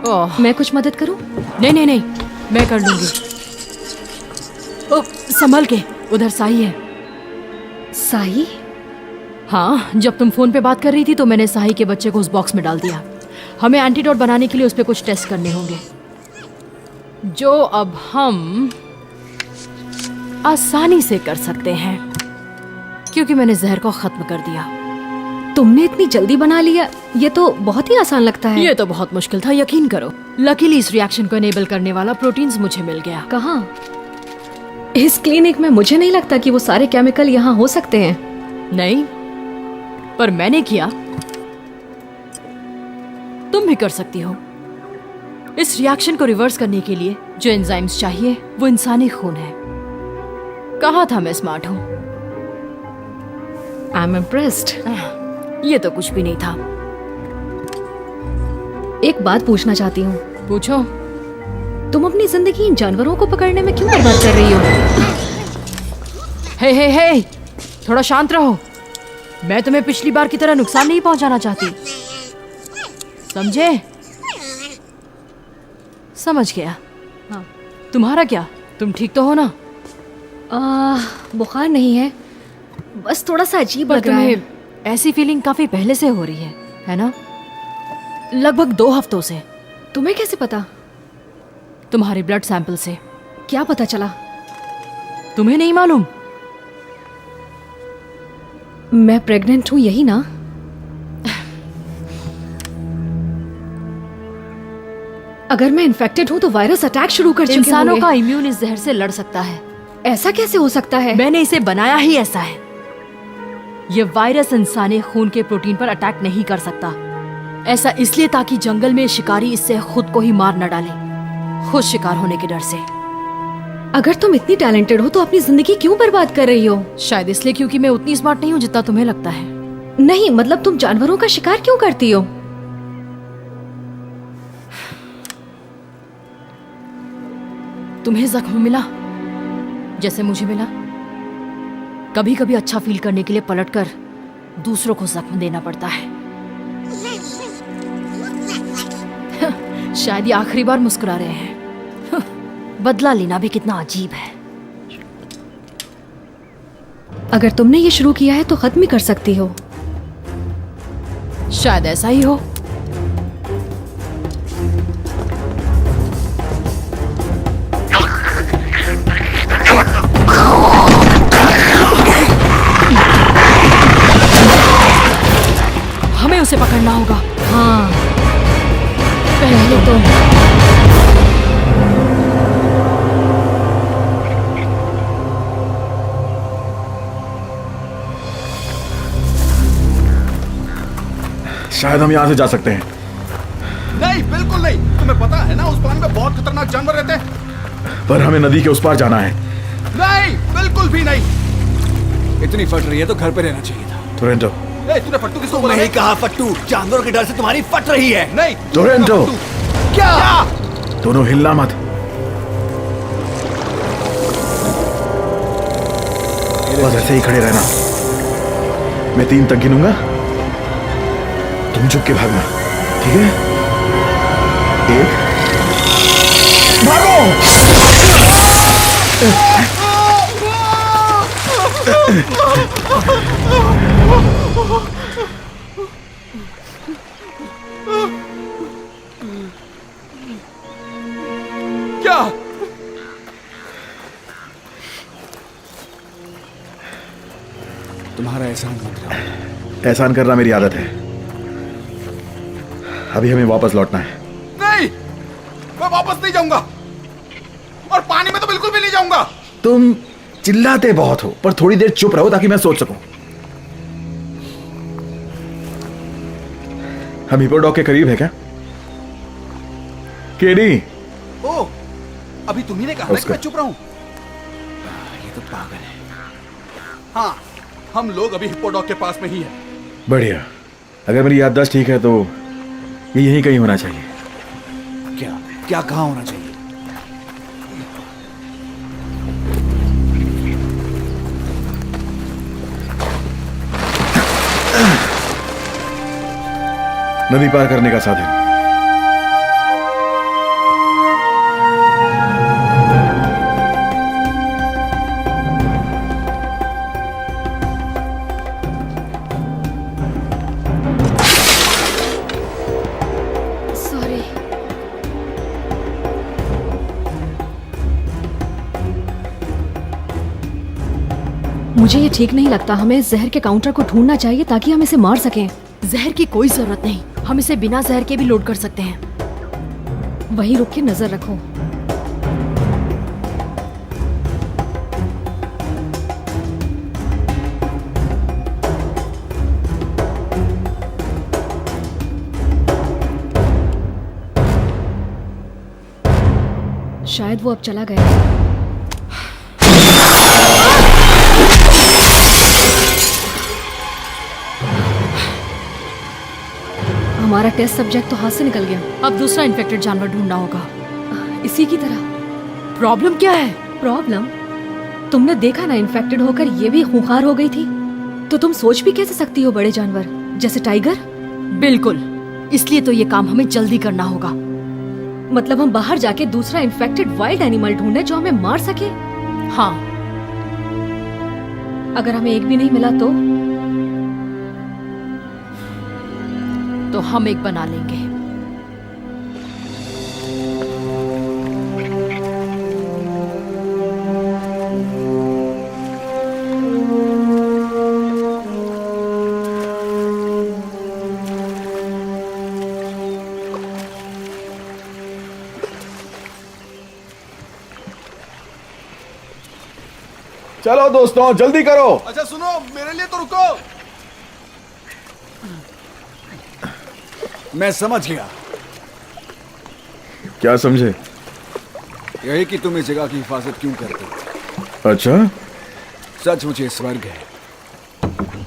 ओह, मैं कुछ मदद करूं? नहीं नहीं नहीं, मैं कर लूंगी। संभल के, उधर साही है। साही? हाँ, जब तुम फोन पे बात कर रही थी तो मैंने साही के बच्चे को उस बॉक्स में डाल दिया। हमें एंटीडोट बनाने के लिए उस पर कुछ टेस्ट करने होंगे, जो अब हम आसानी से कर सकते हैं, क्योंकि मैंने जहर को खत्म कर दिया। तुमने इतनी जल्दी बना लिया? ये तो बहुत ही आसान लगता है। ये तो बहुत मुश्किल था, यकीन करो। लकीली इस रिएक्शन को एनेबल करने वाला प्रोटीन्स मुझे मिल गया। कहाँ? इस क्लिनिक में मुझे नहीं लगता कि वो सारे केमिकल यहाँ हो सकते हैं। नहीं, पर मैंने किया, तुम भी कर सकती हो। इस रिएक्शन को रिवर्स करने के लिए जो एंजाइम्स चाहिए वो इंसानी खून है। कहा था मैं स्मार्ट हूं। I am impressed. ये तो कुछ भी नहीं था। एक बात पूछना चाहती हूँ। पूछो। तुम अपनी जिंदगी इन जानवरों को पकड़ने में क्यों बर्बाद कर रही हो? हे हे हे, थोड़ा शांत रहो। मैं तुम्हें पिछली बार की तरह नुकसान नहीं पहुंचाना चाहती, समझे? समझ गया। हाँ। तुम्हारा क्या? तुम ठीक तो हो ना? बुखार नहीं है, बस थोड़ा सा अजीब लग रहा है। ऐसी फीलिंग काफी पहले से हो रही है ना? लगभग 2 हफ्तों से। तुम्हें कैसे पता? तुम्हारे ब्लड सैंपल से। क्या पता चला? तुम्हें नहीं मालूम? मैं प्रेग्नेंट हूं, यही ना? अगर मैं इन्फेक्टेड हूं तो वायरस अटैक शुरू कर चुके होंगे। इंसानों का इम्यून इस जहर से लड़ सकता है। ऐसा कैसे हो सकता है? मैंने इसे बनाया ही ऐसा है। ये वायरस इंसानी खून के प्रोटीन पर अटैक नहीं कर सकता। ऐसा इसलिए ताकि जंगल में शिकारी इससे खुद को ही मार न डाले, खुद शिकार होने के डर से। अगर तुम इतनी टैलेंटेड हो तो अपनी जिंदगी क्यों बर्बाद कर रही हो? शायद इसलिए क्योंकि मैं उतनी स्मार्ट नहीं हूँ जितना तुम्हें लगता है। नहीं, मतलब तुम जानवरों का शिकार क्यों करती हो? तुम्हें जख्म मिला जैसे मुझे मिला? कभी कभी अच्छा फील करने के लिए पलटकर दूसरों को जख्म देना पड़ता है। शायद ये आखिरी बार मुस्कुरा रहे हैं। बदला लेना भी कितना अजीब है। अगर तुमने ये शुरू किया है तो खत्म ही कर सकती हो। शायद ऐसा ही हो। हमें उसे पकड़ना होगा। हाँ, पहले तो शायद हम यहाँ से जा सकते हैं। नहीं, बिल्कुल नहीं। तुम्हें पता है ना, उस पानी में बहुत खतरनाक जानवर रहते हैं। पर हमें नदी के उस पार जाना है। नहीं, बिल्कुल भी नहीं। इतनी फट रही है तो घर पे रहना चाहिए था। टोरेंटो, तूने फट्टू किसको बोला? नहीं कहा फट्टू, जानवरों के डर से तुम्हारी फट रही है। नहीं टोरेंटो, क्या? दोनों हिलना मत। बस ऐसे ही खड़े रहना। मैं 3 तक गिनूंगा, तुम चुप के भागना, ठीक है? 1, भागो! क्या? तुम्हारा एहसान मत रहा। एहसान करना मेरी आदत है। अभी हमें वापस लौटना है। नहीं, मैं वापस नहीं जाऊंगा, और पानी में तो बिल्कुल भी नहीं जाऊंगा। तुम चिल्लाते बहुत हो, पर थोड़ी देर चुप रहो ताकि मैं सोच सकूं। हम हिप्पोडॉग के करीब है क्या? केडी, ओ, अभी तुम्ही ने कहा ना कि मैं चुप रहूं। ये तो पागल है। हाँ, हम लोग अभी हिप्पोडॉग के पास में ही हैं। बढ़िया। अगर मेरी याददाश्त ठीक है तो ये यहीं कहीं होना चाहिए। क्या क्या कहाँ होना चाहिए? नदी पार करने का साधन। सॉरी। मुझे ये ठीक नहीं लगता। हमें इस जहर के काउंटर को ढूंढना चाहिए ताकि हम इसे मार सकें। जहर की कोई जरूरत नहीं, हम इसे बिना जहर के भी लोड कर सकते हैं। वहीं रुक के नजर रखो। शायद वो अब चला गया। हमारा टेस्ट सब्जेक्ट तो हाथ से निकल गया। अब दूसरा इन्फेक्टेड जानवर ढूंढना होगा। इसी की तरह। प्रॉब्लम क्या है? प्रॉब्लम? तुमने देखा ना, इन्फेक्टेड होकर ये भी खूंखार हो गई थी। तो तुम सोच भी कैसे सकती हो बड़े जानवर जैसे टाइगर? बिल्कुल, इसलिए तो ये काम हमें जल्दी करना होगा। मतलब हम बाहर जाके दूसरा इन्फेक्टेड वाइल्ड एनिमल ढूंढे जो हमें मार सके? हाँ। अगर हमें एक भी नहीं मिला तो हम एक बना लेंगे। चलो दोस्तों, जल्दी करो। अच्छा सुनो, मेरे लिए तो रुको। मैं समझ गया। क्या समझे? यही कि तुम इस जगह की हिफाजत क्यों करते हो। अच्छा, सच मुझे स्वर्ग है।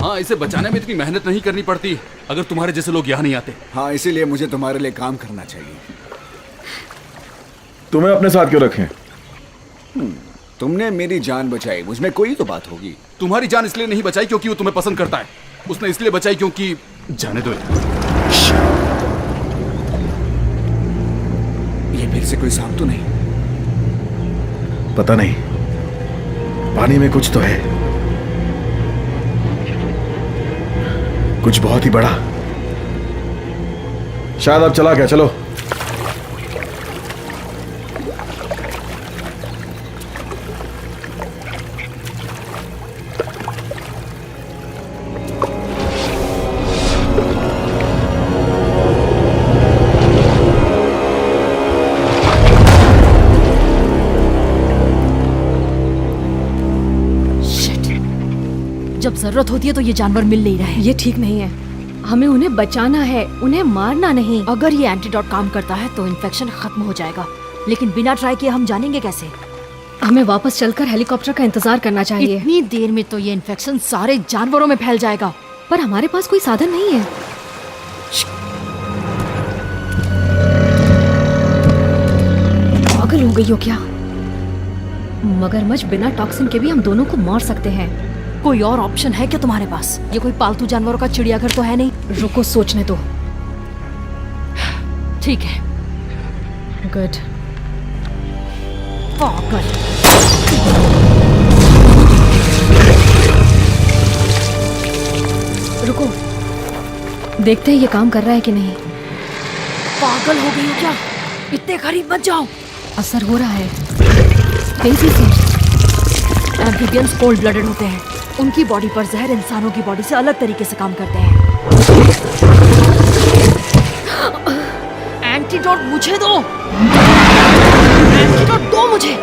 हाँ, इसे बचाने में इतनी मेहनत नहीं करनी पड़ती अगर तुम्हारे जैसे लोग यहाँ नहीं आते। हाँ, इसीलिए मुझे तुम्हारे लिए काम करना चाहिए। तुम्हें अपने साथ क्यों रखें? तुमने मेरी जान बचाई, मुझमें कोई तो बात होगी। तुम्हारी जान इसलिए नहीं बचाई क्योंकि वो तुम्हें पसंद करता है, उसने इसलिए बचाई क्योंकि जाने दो यार। ये फिर से कोई सांप तो नहीं? पता नहीं, पानी में कुछ तो है, कुछ बहुत ही बड़ा। शायद अब चला गया। चलो। जब जरूरत होती है तो ये जानवर मिल नहीं रहे। ये ठीक नहीं है, हमें उन्हें बचाना है, उन्हें मारना नहीं। अगर ये एंटीडोट काम करता है तो इन्फेक्शन खत्म हो जाएगा, लेकिन बिना ट्राई किए हम जानेंगे कैसे? हमें वापस चलकर हेलीकॉप्टर का इंतजार करना चाहिए। इतनी देर में तो ये इन्फेक्शन सारे जानवरों में फैल जाएगा। पर हमारे पास कोई साधन नहीं है। पागल हो गई हो क्या? मगरमच्छ बिना टॉक्सिन के भी हम दोनों को मार सकते हैं। कोई और ऑप्शन है क्या तुम्हारे पास? ये कोई पालतू जानवरों का चिड़ियाघर तो है नहीं। रुको, सोचने दो। ठीक है। गुड। पागल। रुको, देखते हैं ये काम कर रहा है कि नहीं। पागल हो गई हो क्या? इतने करीब मत जाओ। असर हो रहा है, तेजी से। एम्फीबियंस कोल्ड ब्लडेड होते हैं, उनकी बॉडी पर जहर इंसानों की बॉडी से अलग तरीके से काम करते हैं। एंटीडोट मुझे दो, एंटीडोट दो मुझे।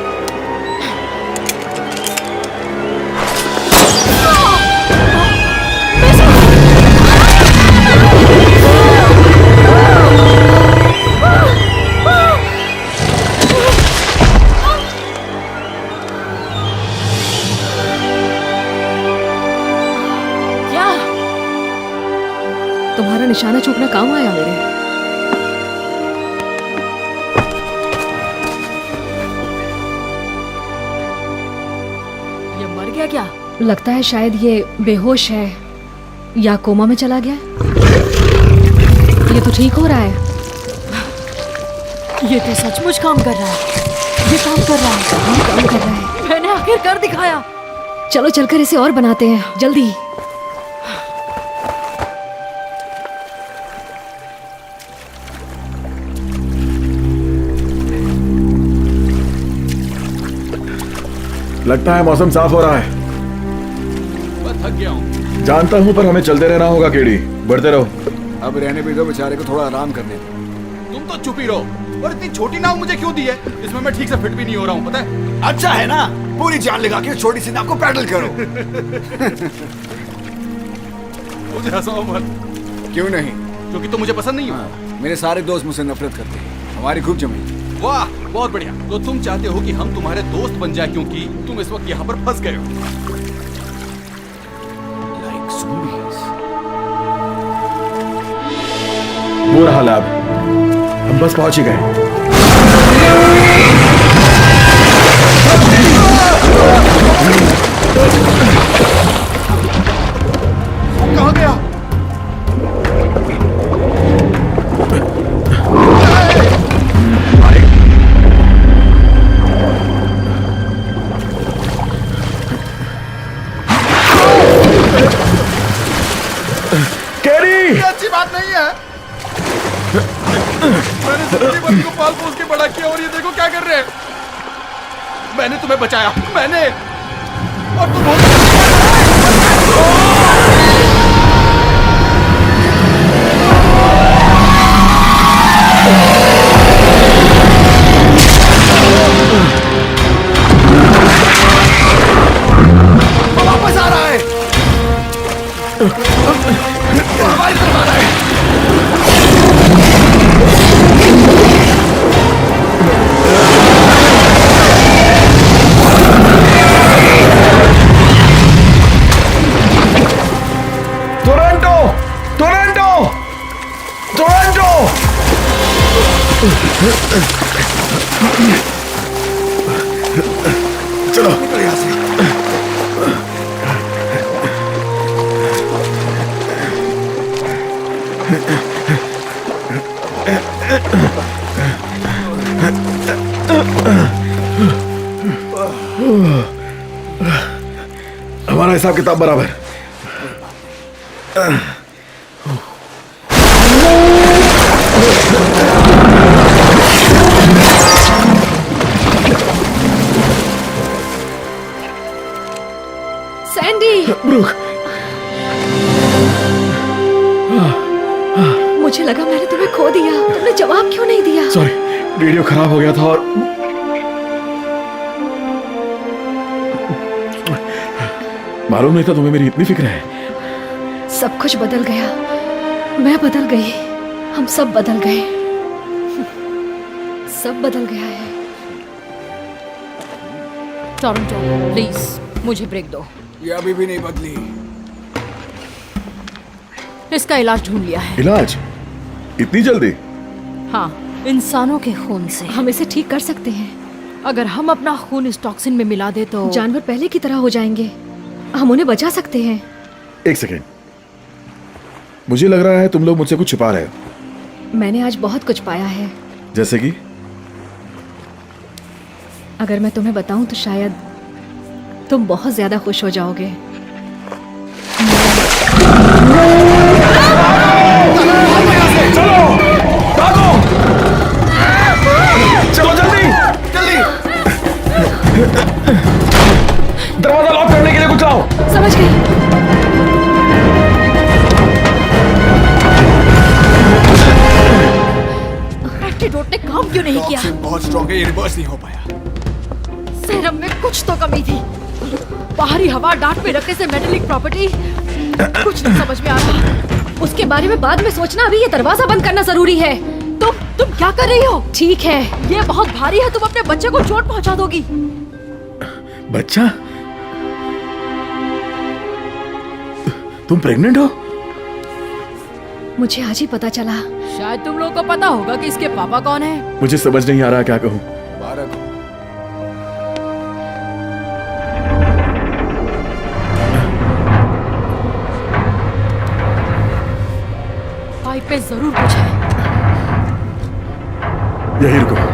तुम्हारा निशाना चूकना काम आया मेरे। ये मर गया क्या? लगता है शायद ये बेहोश है या कोमा में चला गया। ये तो ठीक हो रहा है। ये तो सचमुच काम कर रहा है। ये काम कर रहा है। ये काम कर रहा है। मैंने आखिर कर दिखाया। चलो चलकर इसे और बनाते हैं, जल्दी। लगता है मौसम साफ हो रहा है। मैं थक गया हूँ। जानता हूँ, पर हमें चलते रहना होगा केडी। बढ़ते रहो। अब रहने भी दो, बेचारे को थोड़ा आराम करने दो। तुम तो चुप ही रहो। और इतनी छोटी नाव मुझे क्यों दी है? इसमें मैं ठीक से फिट भी नहीं हो रहा हूँ, पता है? अच्छा है ना, पूरी जान लगा के छोटी सी नाव को पैडल करो। मुझे हंसाओ मत। क्यों नहीं? क्योंकि तुम मुझे पसंद नहीं हो। मेरे सारे दोस्त मुझसे नफरत करते हैं, हमारी खूब जमी। वाह, बहुत बढ़िया। तो तुम चाहते हो कि हम तुम्हारे दोस्त बन जाए क्योंकि तुम इस वक्त यहाँ पर फंस गए हो। वो रहा लैब, हम बस पहुंच ही गए। कहाँ गया? केडी! ये अच्छी बात नहीं है। मैंने जिंदगी भर को पाल पोस के बड़ा किया और ये देखो क्या कर रहे हैं। मैंने तुम्हें बचाया, मैंने। और तुम वापस आ रहा है। हमारी तरफ आ रहा है। चलो यहाँ से। हमारा हिसाब किताब बराबर। सैंडी, ब्रूक, मुझे लगा मैंने तुम्हें खो दिया। तुमने जवाब क्यों नहीं दिया? सॉरी, रेडियो खराब हो गया था और मालूम नहीं था तुम्हें मेरी इतनी फिक्र है। सब कुछ बदल गया, मैं बदल गई, हम सब बदल गए, सब बदल गया है। टोरंटो, प्लीज मुझे ब्रेक दो। ये अभी भी नहीं बदली। इसका इलाज ढूंढ लिया है। इलाज? इतनी जल्दी? हाँ, इंसानों के खून से। हम इसे ठीक कर सकते हैं। अगर हम अपना खून इस टॉक्सिन में मिला दे तो जानवर पहले की तरह हो जाएंगे। हम उन्हें बचा सकते हैं। एक सेकेंड, मुझे लग रहा है तुम लोग मुझसे कुछ छिपा रहे हो। मैंने आज बहुत कुछ पाया है। जैसे कि? अगर मैं तुम्हें बताऊं तो शायद तुम बहुत ज्यादा खुश हो जाओगे। चलो जल्दी जल्दी, दरवाजा लॉक करने के लिए कुछ लाओ। समझ गई। एंटीडोट ने काम क्यों नहीं किया? टॉक्सिन बहुत स्ट्रॉन्ग है, ये रिवर्स नहीं हो पाया। सीरम में कुछ तो कमी थी। बाहरी हवा डार्ट में रखने से मेटेलिक प्रॉपर्टी कुछ नहीं समझ में आता। उसके बारे में बाद में सोचना, अभी ये दरवाजा बंद करना जरूरी है। तुम क्या कर रही हो? ठीक है, ये बहुत भारी है, तुम अपने बच्चे को चोट पहुंचा दोगी। बच्चा? तुम प्रेग्नेंट हो? मुझे आज ही पता चला। शायद तुम लोगों को पता होगा कि इसके पापा कौन है। मुझे समझ नहीं आ रहा क्या कहूँ। मुबारक हो। पाइप पे जरूर कुछ है। यही रुको।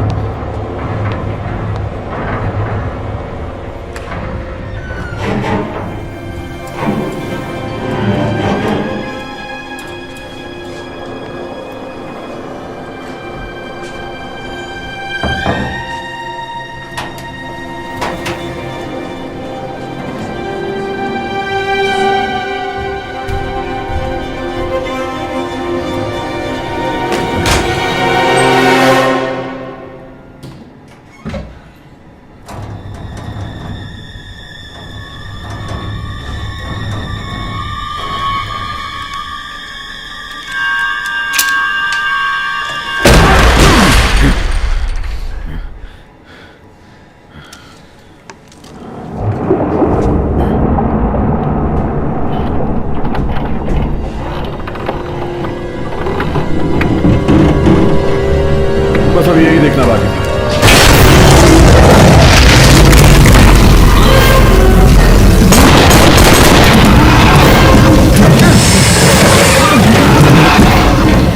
बस अब यही देखना बाकी था।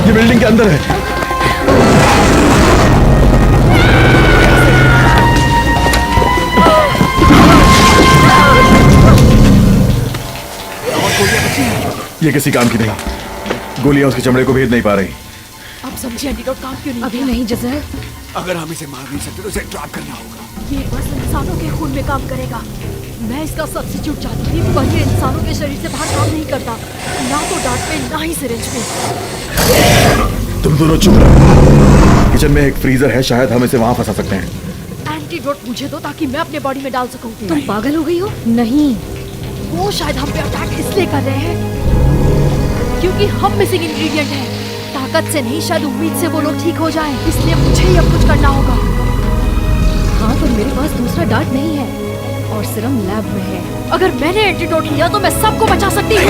ये बिल्डिंग के अंदर है। ये किसी काम की नहीं। गोलियां उसके चमड़े को भेद नहीं पा रही। अब समझिए एंटीडोट काम क्यों नहीं अभी किया? नहीं जज़र। अगर हम इसे मार नहीं सकते तो इसे ट्रैप करना होगा। ये बस इंसानों के खून में काम करेगा। मैं इसका सब्स्टिट्यूट चाहती थी, पर ये इंसानों के शरीर से बाहर काम नहीं करता, ना तो डांट में ना ही सिरिंज में। तुम दोनों चुप रहो। किचन में एक फ्रीजर है, शायद हम इसे वहां फंसा सकते हैं। एंटीडोट मुझे दो ताकि मैं अपने बॉडी में डाल सकूं। तुम पागल हो गई हो? नहीं, वो शायद हम पे अटैक इसलिए कर रहे हैं क्योंकि हम मिसिंग इंग्रेडिएंट हैं। ताकत से नहीं, शायद उम्मीद से वो लोग ठीक हो जाएं। इसलिए मुझे ही अब कुछ करना होगा। हाँ, पर मेरे पास दूसरा डार्ट नहीं है और सिरम लैब में है। अगर मैंने एंटीडोट लिया तो मैं सबको बचा सकती हूँ।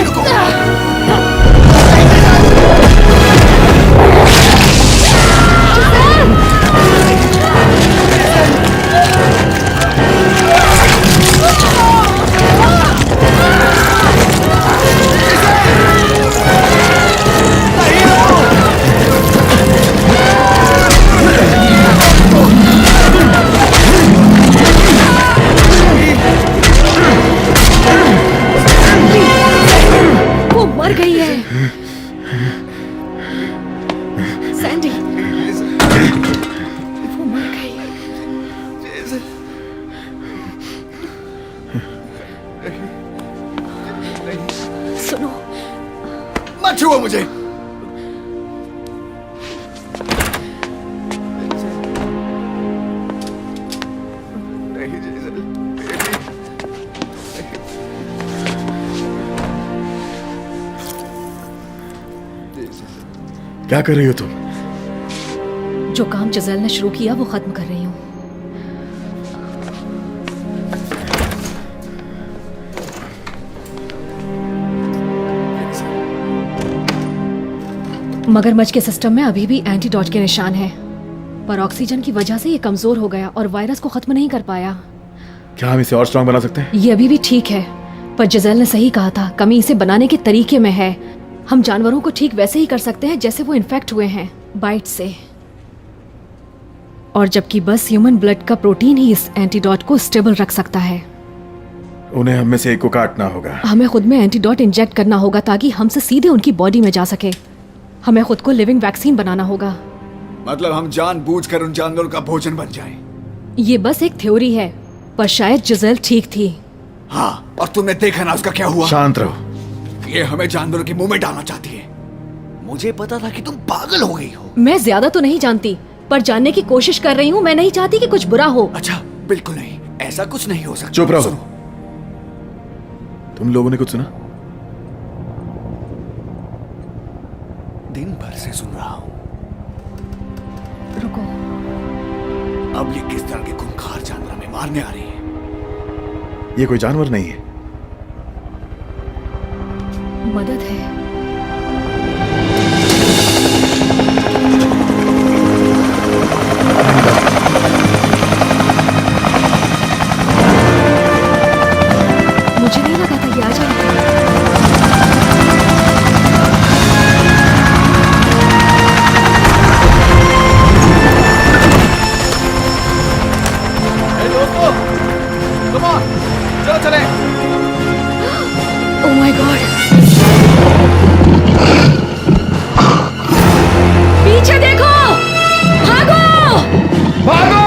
सुनो, मत छुओ मुझे। क्या कर रही हो तुम? जो काम जिज़ेल ने शुरू किया वो खत्म कर रही हूँ। मगरमच्छ के सिस्टम में अभी भी एंटीडॉट के निशान हैं, पर ऑक्सीजन की वजह से ये कमजोर हो गया और वायरस को खत्म नहीं कर पाया। क्या हम इसे और स्ट्रांग बना सकते हैं? ये अभी भी ठीक है, पर जिज़ेल ने सही कहा था, कमी इसे बनाने के तरीके में है। हम जानवरों को ठीक वैसे ही कर सकते हैं जैसे वो इन्फेक्ट हुए हैं, बाइट से। और जबकि बस ह्यूमन ब्लड का प्रोटीन ही इस एंटीडॉट को स्टेबल रख सकता है। उन्हें हम में से एक को काटना होगा। हमें खुद में एंटीडॉट इंजेक्ट करना होगा ताकि हमसे सीधे उनकी बॉडी में जा सके। हमें खुद को लिविंग वैक्सीन बनाना होगा। मतलब हम जानबूझकर उन जानवरों का भोजन बन जाएं। ये बस एक थ्योरी है, पर शायद जिज़ेल ठीक थी। हाँ, और तुमने देखा ना उसका क्या हुआ। शांत रहो। ये हमें जानवरों के मुंह में डालना चाहती है। मुझे पता था कि तुम पागल हो गई हो। मैं ज्यादा तो नहीं जानती, पर जानने की कोशिश कर रही हूँ। मैं नहीं चाहती कि कुछ बुरा हो। अच्छा, बिल्कुल नहीं, ऐसा कुछ नहीं हो सकता। चुप रहो। सुनो। तुम लोगों ने कुछ सुना? दिन भर से सुन रहा हूँ। रुको, अब ये किस तरह के खूंखार जानवर हमें मारने आ रही है? ये कोई जानवर नहीं है, मदद है। मुझे नहीं लगा था ये आ जाएगी। चलो चले। ओह माय गॉड, पीछे देखो, भागो भागो,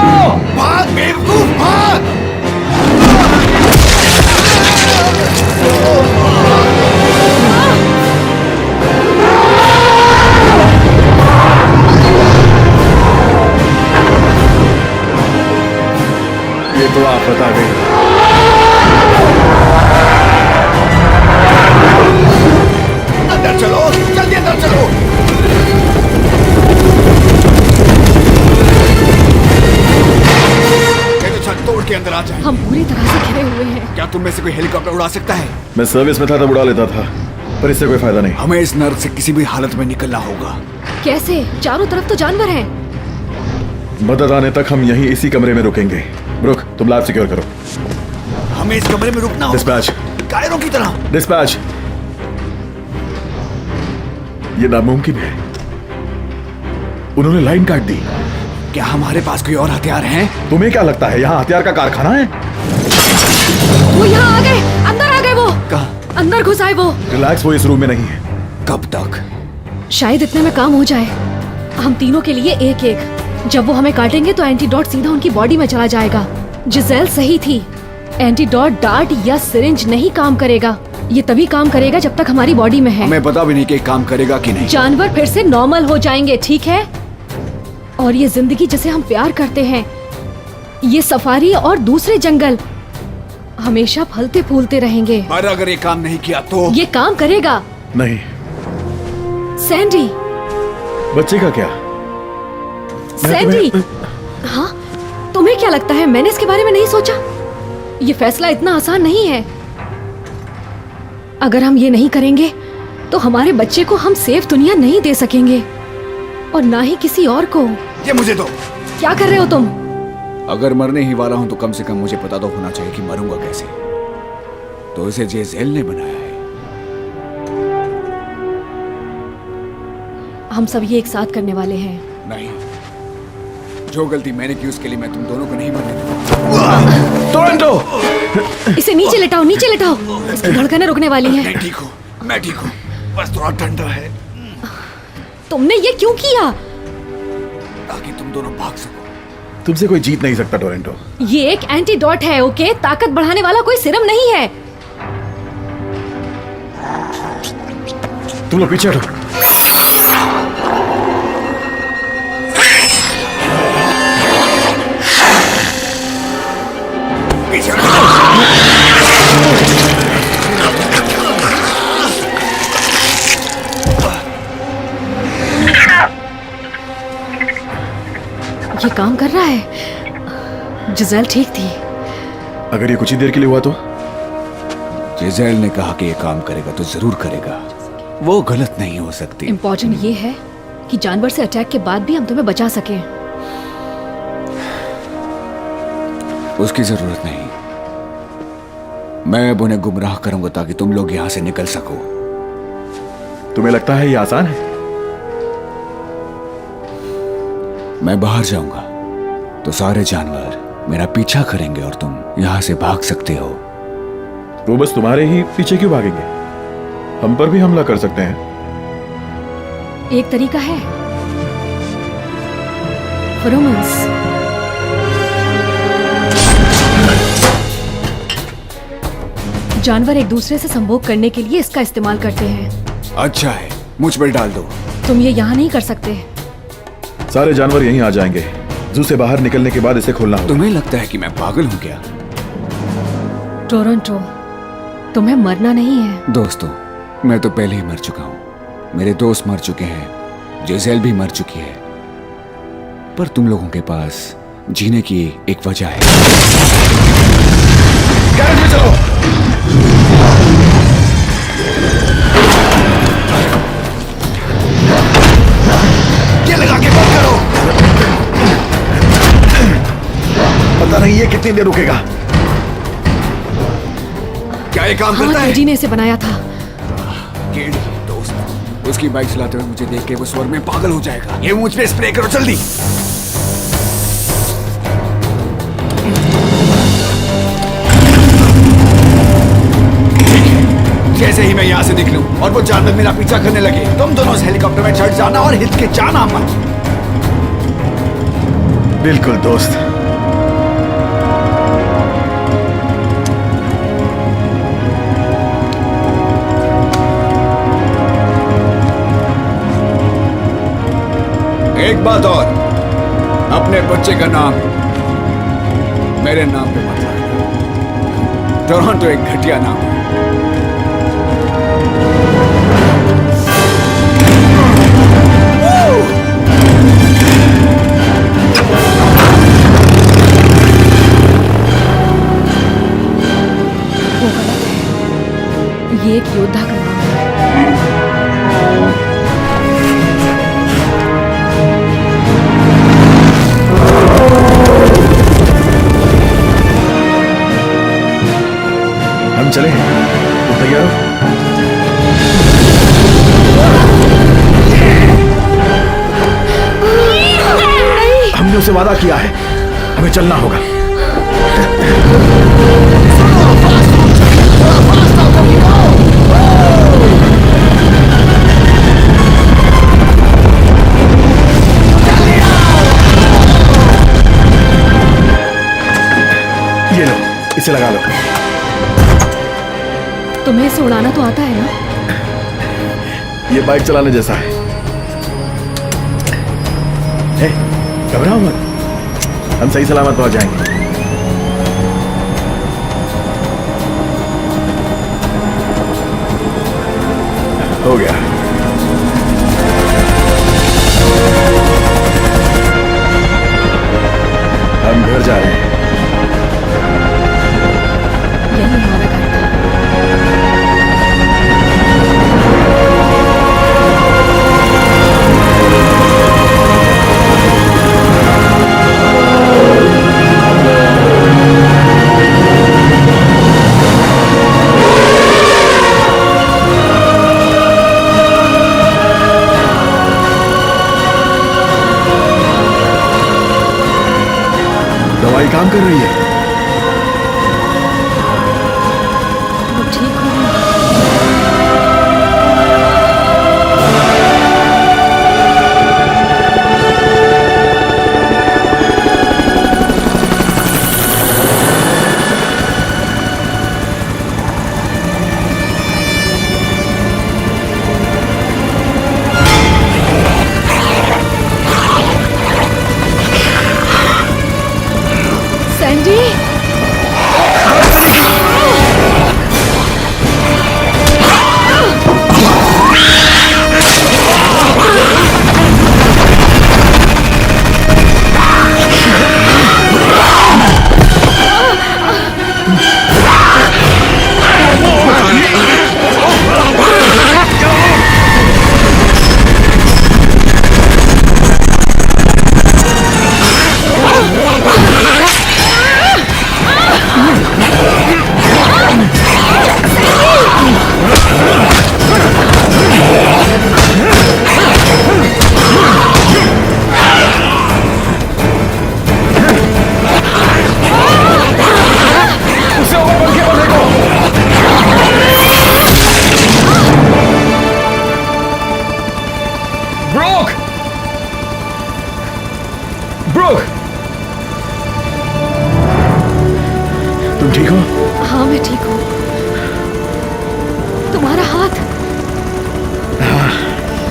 भाग बेवकूफ, भाग। ये तो आफत आ गई। अंदर चलो, जल्दी अंदर चलो। ये तो छत तोड़ के अंदर आ जाए। हम पूरी तरह से घिरे हुए हैं। क्या तुम में से कोई हेलीकॉप्टर उड़ा सकता है? मैं सर्विस में था तब उड़ा लेता था, पर इससे कोई फायदा नहीं। हमें इस नर्क से किसी भी हालत में निकलना होगा। कैसे? चारों तरफ तो जानवर हैं। मदद आने तक हम यहीं इसी कमरे में रुकेंगे। ब्रुक, तुम लैब सिक्योर करो। हमें इस कमरे में रुकना होगा। डिस्पैच। कायरों की तरह। डिस्पैच। ये नामुमकिन है। उन्होंने लाइन काट दी। क्या हमारे पास कोई और हथियार हैं? तुम्हें क्या लगता है यहाँ हथियार का कारखाना है? वो यहाँ आ गए, अंदर आ गए। वो कहाँ? अंदर घुस आए वो। रिलैक्स, वो इस रूम में नहीं है। कब तक? शायद इतने में काम हो जाए। हम तीनों के लिए एक एक। जब वो हमें काटेंगे तो एंटीडॉट सीधा उनकी बॉडी में चला जाएगा। जिज़ेल सही थी, एंटीडॉट डार्ट या सिरिंज नहीं काम करेगा। ये तभी काम करेगा जब तक हमारी बॉडी में है। हमें पता भी नहीं कि काम करेगा कि नहीं। जानवर फिर से नॉर्मल हो जाएंगे, ठीक है? और ये जिंदगी जिसे हम प्यार करते हैं, ये सफारी और दूसरे जंगल हमेशा फलते फूलते रहेंगे। पर अगर ये काम नहीं किया तो? ये काम करेगा। नहीं। सैंडी। बच्चे का क्या? सैंडी। हाँ, तुम्हें क्या लगता है मैंने इसके बारे में नहीं सोचा? ये फैसला इतना आसान नहीं है। अगर हम ये नहीं करेंगे तो हमारे बच्चे को हम सेफ दुनिया नहीं दे सकेंगे, और ना ही किसी और को। ये मुझे दो। क्या कर रहे हो तुम? अगर मरने ही वाला हूं तो कम से कम मुझे पता तो होना चाहिए कि मरूंगा कैसे। तो इसे जिज़ेल ने बनाया है। हम सब ये एक साथ करने वाले हैं। नहीं, जो गलती मैंने की उसके लिए मैं तुम दोनों को नहीं मरने दूंगा। टोरंटो! इसे नीचे लेटाओ, नीचे लेटाओ। इसकी धड़कनें रुकने वाली हैं। मैं ठीक हूँ, मैं ठीक हूँ, बस थोड़ा ठंडा है। तुमने ये क्यों किया? ताकि तुम दोनों भाग सको। तुमसे कोई जीत नहीं सकता टोरंटो। ये एक एंटीडॉट है, ओके? ताकत बढ़ाने वाला कोई सिरम नहीं है। तुम लोग पीछे हटो। ये काम कर रहा है। जिजेल ठीक थी। अगर ये कुछ ही देर के लिए हुआ तो? जिजेल ने कहा कि ये काम करेगा तो जरूर करेगा, वो गलत नहीं हो सकती। इम्पोर्टेंट ये है कि जानवर से अटैक के बाद भी हम तुम्हें बचा सके। उसकी जरूरत नहीं, मैं अब उन्हें गुमराह करूंगा ताकि तुम लोग यहां से निकल सको। तुम्हें लगता है ये आसान है? मैं बाहर जाऊंगा तो सारे जानवर मेरा पीछा करेंगे और तुम यहां से भाग सकते हो। वो बस तुम्हारे ही पीछे क्यों भागेंगे? हम पर भी हमला कर सकते हैं। एक तरीका है, फेरोमोन्स। जानवर एक दूसरे से संभोग करने के लिए इसका इस्तेमाल करते हैं। अच्छा है, मुझ पर डाल दो। तुम ये यहाँ नहीं कर सकते। सारे जानवर यहीं आ जाएंगे। जू से बाहर निकलने के बाद इसे खोलना होगा। तुम्हें लगता है कि मैं पागल हूं क्या? टोरंटो, तुम्हें मरना नहीं है। दोस्तों, मैं तो पहले ही मर चुका हूं, मेरे दोस्त मर चुके हैं, जिजेल भी मर चुकी है, पर तुम लोगों के पास जीने की एक वजह है। गैरेज में चलो। ये लगा के बंद करो। पता नहीं ये कितनी देर रुकेगा। क्या ये काम हाँ, करता है? टेडी ने इसे बनाया था। केडी, दोस्त, उसकी बाइक चलाते हुए मुझे देख के वो स्वर्ग में पागल हो जाएगा। ये मुझ पे स्प्रे करो जल्दी। जैसे ही मैं यहाँ से निकलूं और वो जानवर मेरा पीछा करने लगे, तुम दोनों इस हेलीकॉप्टर में चढ़ जाना और हिचकिचाना मत। बिल्कुल दोस्त। एक बात और, अपने बच्चे का नाम मेरे नाम पे मत रखना। टोरंटो एक घटिया नाम है। वो गलत है। ये एक योद्धा का नाम है। हम चले, तुम तैयार हो? हमने उसे वादा किया है, हमें चलना होगा। ये लो, इसे लगा लो। तुम्हें इसे उड़ाना तो आता है ना? ये बाइक चलाने जैसा है। हे, घबराओ मत, हम सही सलामत पहुंच जाएंगे। हो गया। हम घर जा रहे हैं। यही हमारा घर था। दवाई काम कर रही है। वो ठीक हो गई।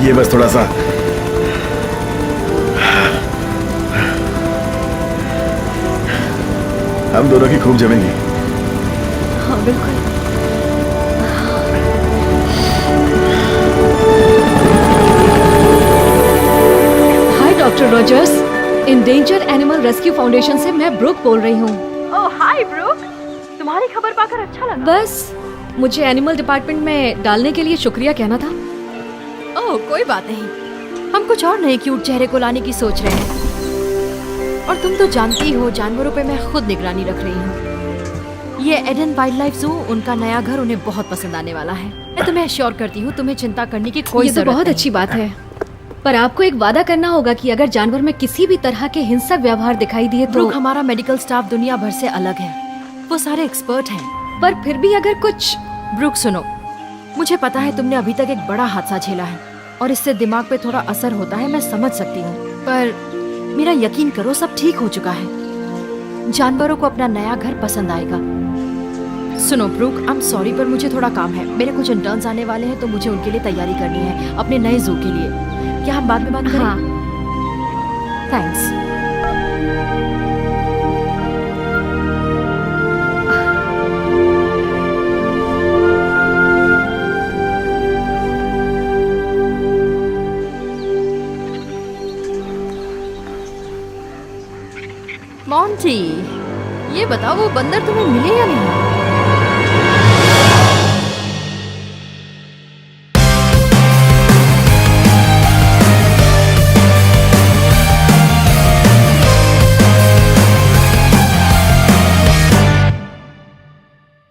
ये बस थोड़ा सा। हम दोनों की खूब जमेंगी। हाँ बिल्कुल। Hi doctor Rogers, endangered animal rescue foundation से मैं ब्रूक बोल रही हूँ। ओह हाय ब्रूक, तुम्हारी खबर पाकर अच्छा लगा। बस मुझे एनिमल डिपार्टमेंट में डालने के लिए शुक्रिया कहना था। ओह कोई बात नहीं, हम कुछ और नए क्यूट चेहरे को लाने की सोच रहे हैं। और तुम तो जानती हो जानवरों पे मैं खुद निगरानी रख रही हूँ। ये एडन वाइल्ड लाइफ जू, उनका नया घर उन्हें बहुत पसंद आने वाला है। मैं तुम्हें एश्योर करती हूँ तुम्हें चिंता करने की कोई ये तो जरूरत बहुत नहीं। अच्छी बात है, पर आपको एक वादा करना होगा कि अगर जानवर में किसी भी तरह के हिंसक व्यवहार दिखाई दिए तो। ब्रूक, हमारा मेडिकल स्टाफ दुनिया भर से अलग है, वो सारे एक्सपर्ट हैं। पर फिर भी अगर कुछ। ब्रूक सुनो, मुझे पता है तुमने अभी तक एक बड़ा हादसा झेला है और इससे दिमाग पे थोड़ा असर होता है, मैं समझ सकती हूँ। पर मेरा यकीन करो सब ठीक हो चुका है। जानवरों को अपना नया घर पसंद आएगा। सुनो ब्रूक, आई एम सॉरी पर मुझे थोड़ा काम है। मेरे कुछ इंटर्न्स आने वाले हैं तो मुझे उनके लिए तैयारी करनी है अपने नए जू के लिए। क्या हम बाद में बात करें? हाँ। थैंक्स। मॉन्टी, ये बताओ वो बंदर तुम्हें मिले या नहीं?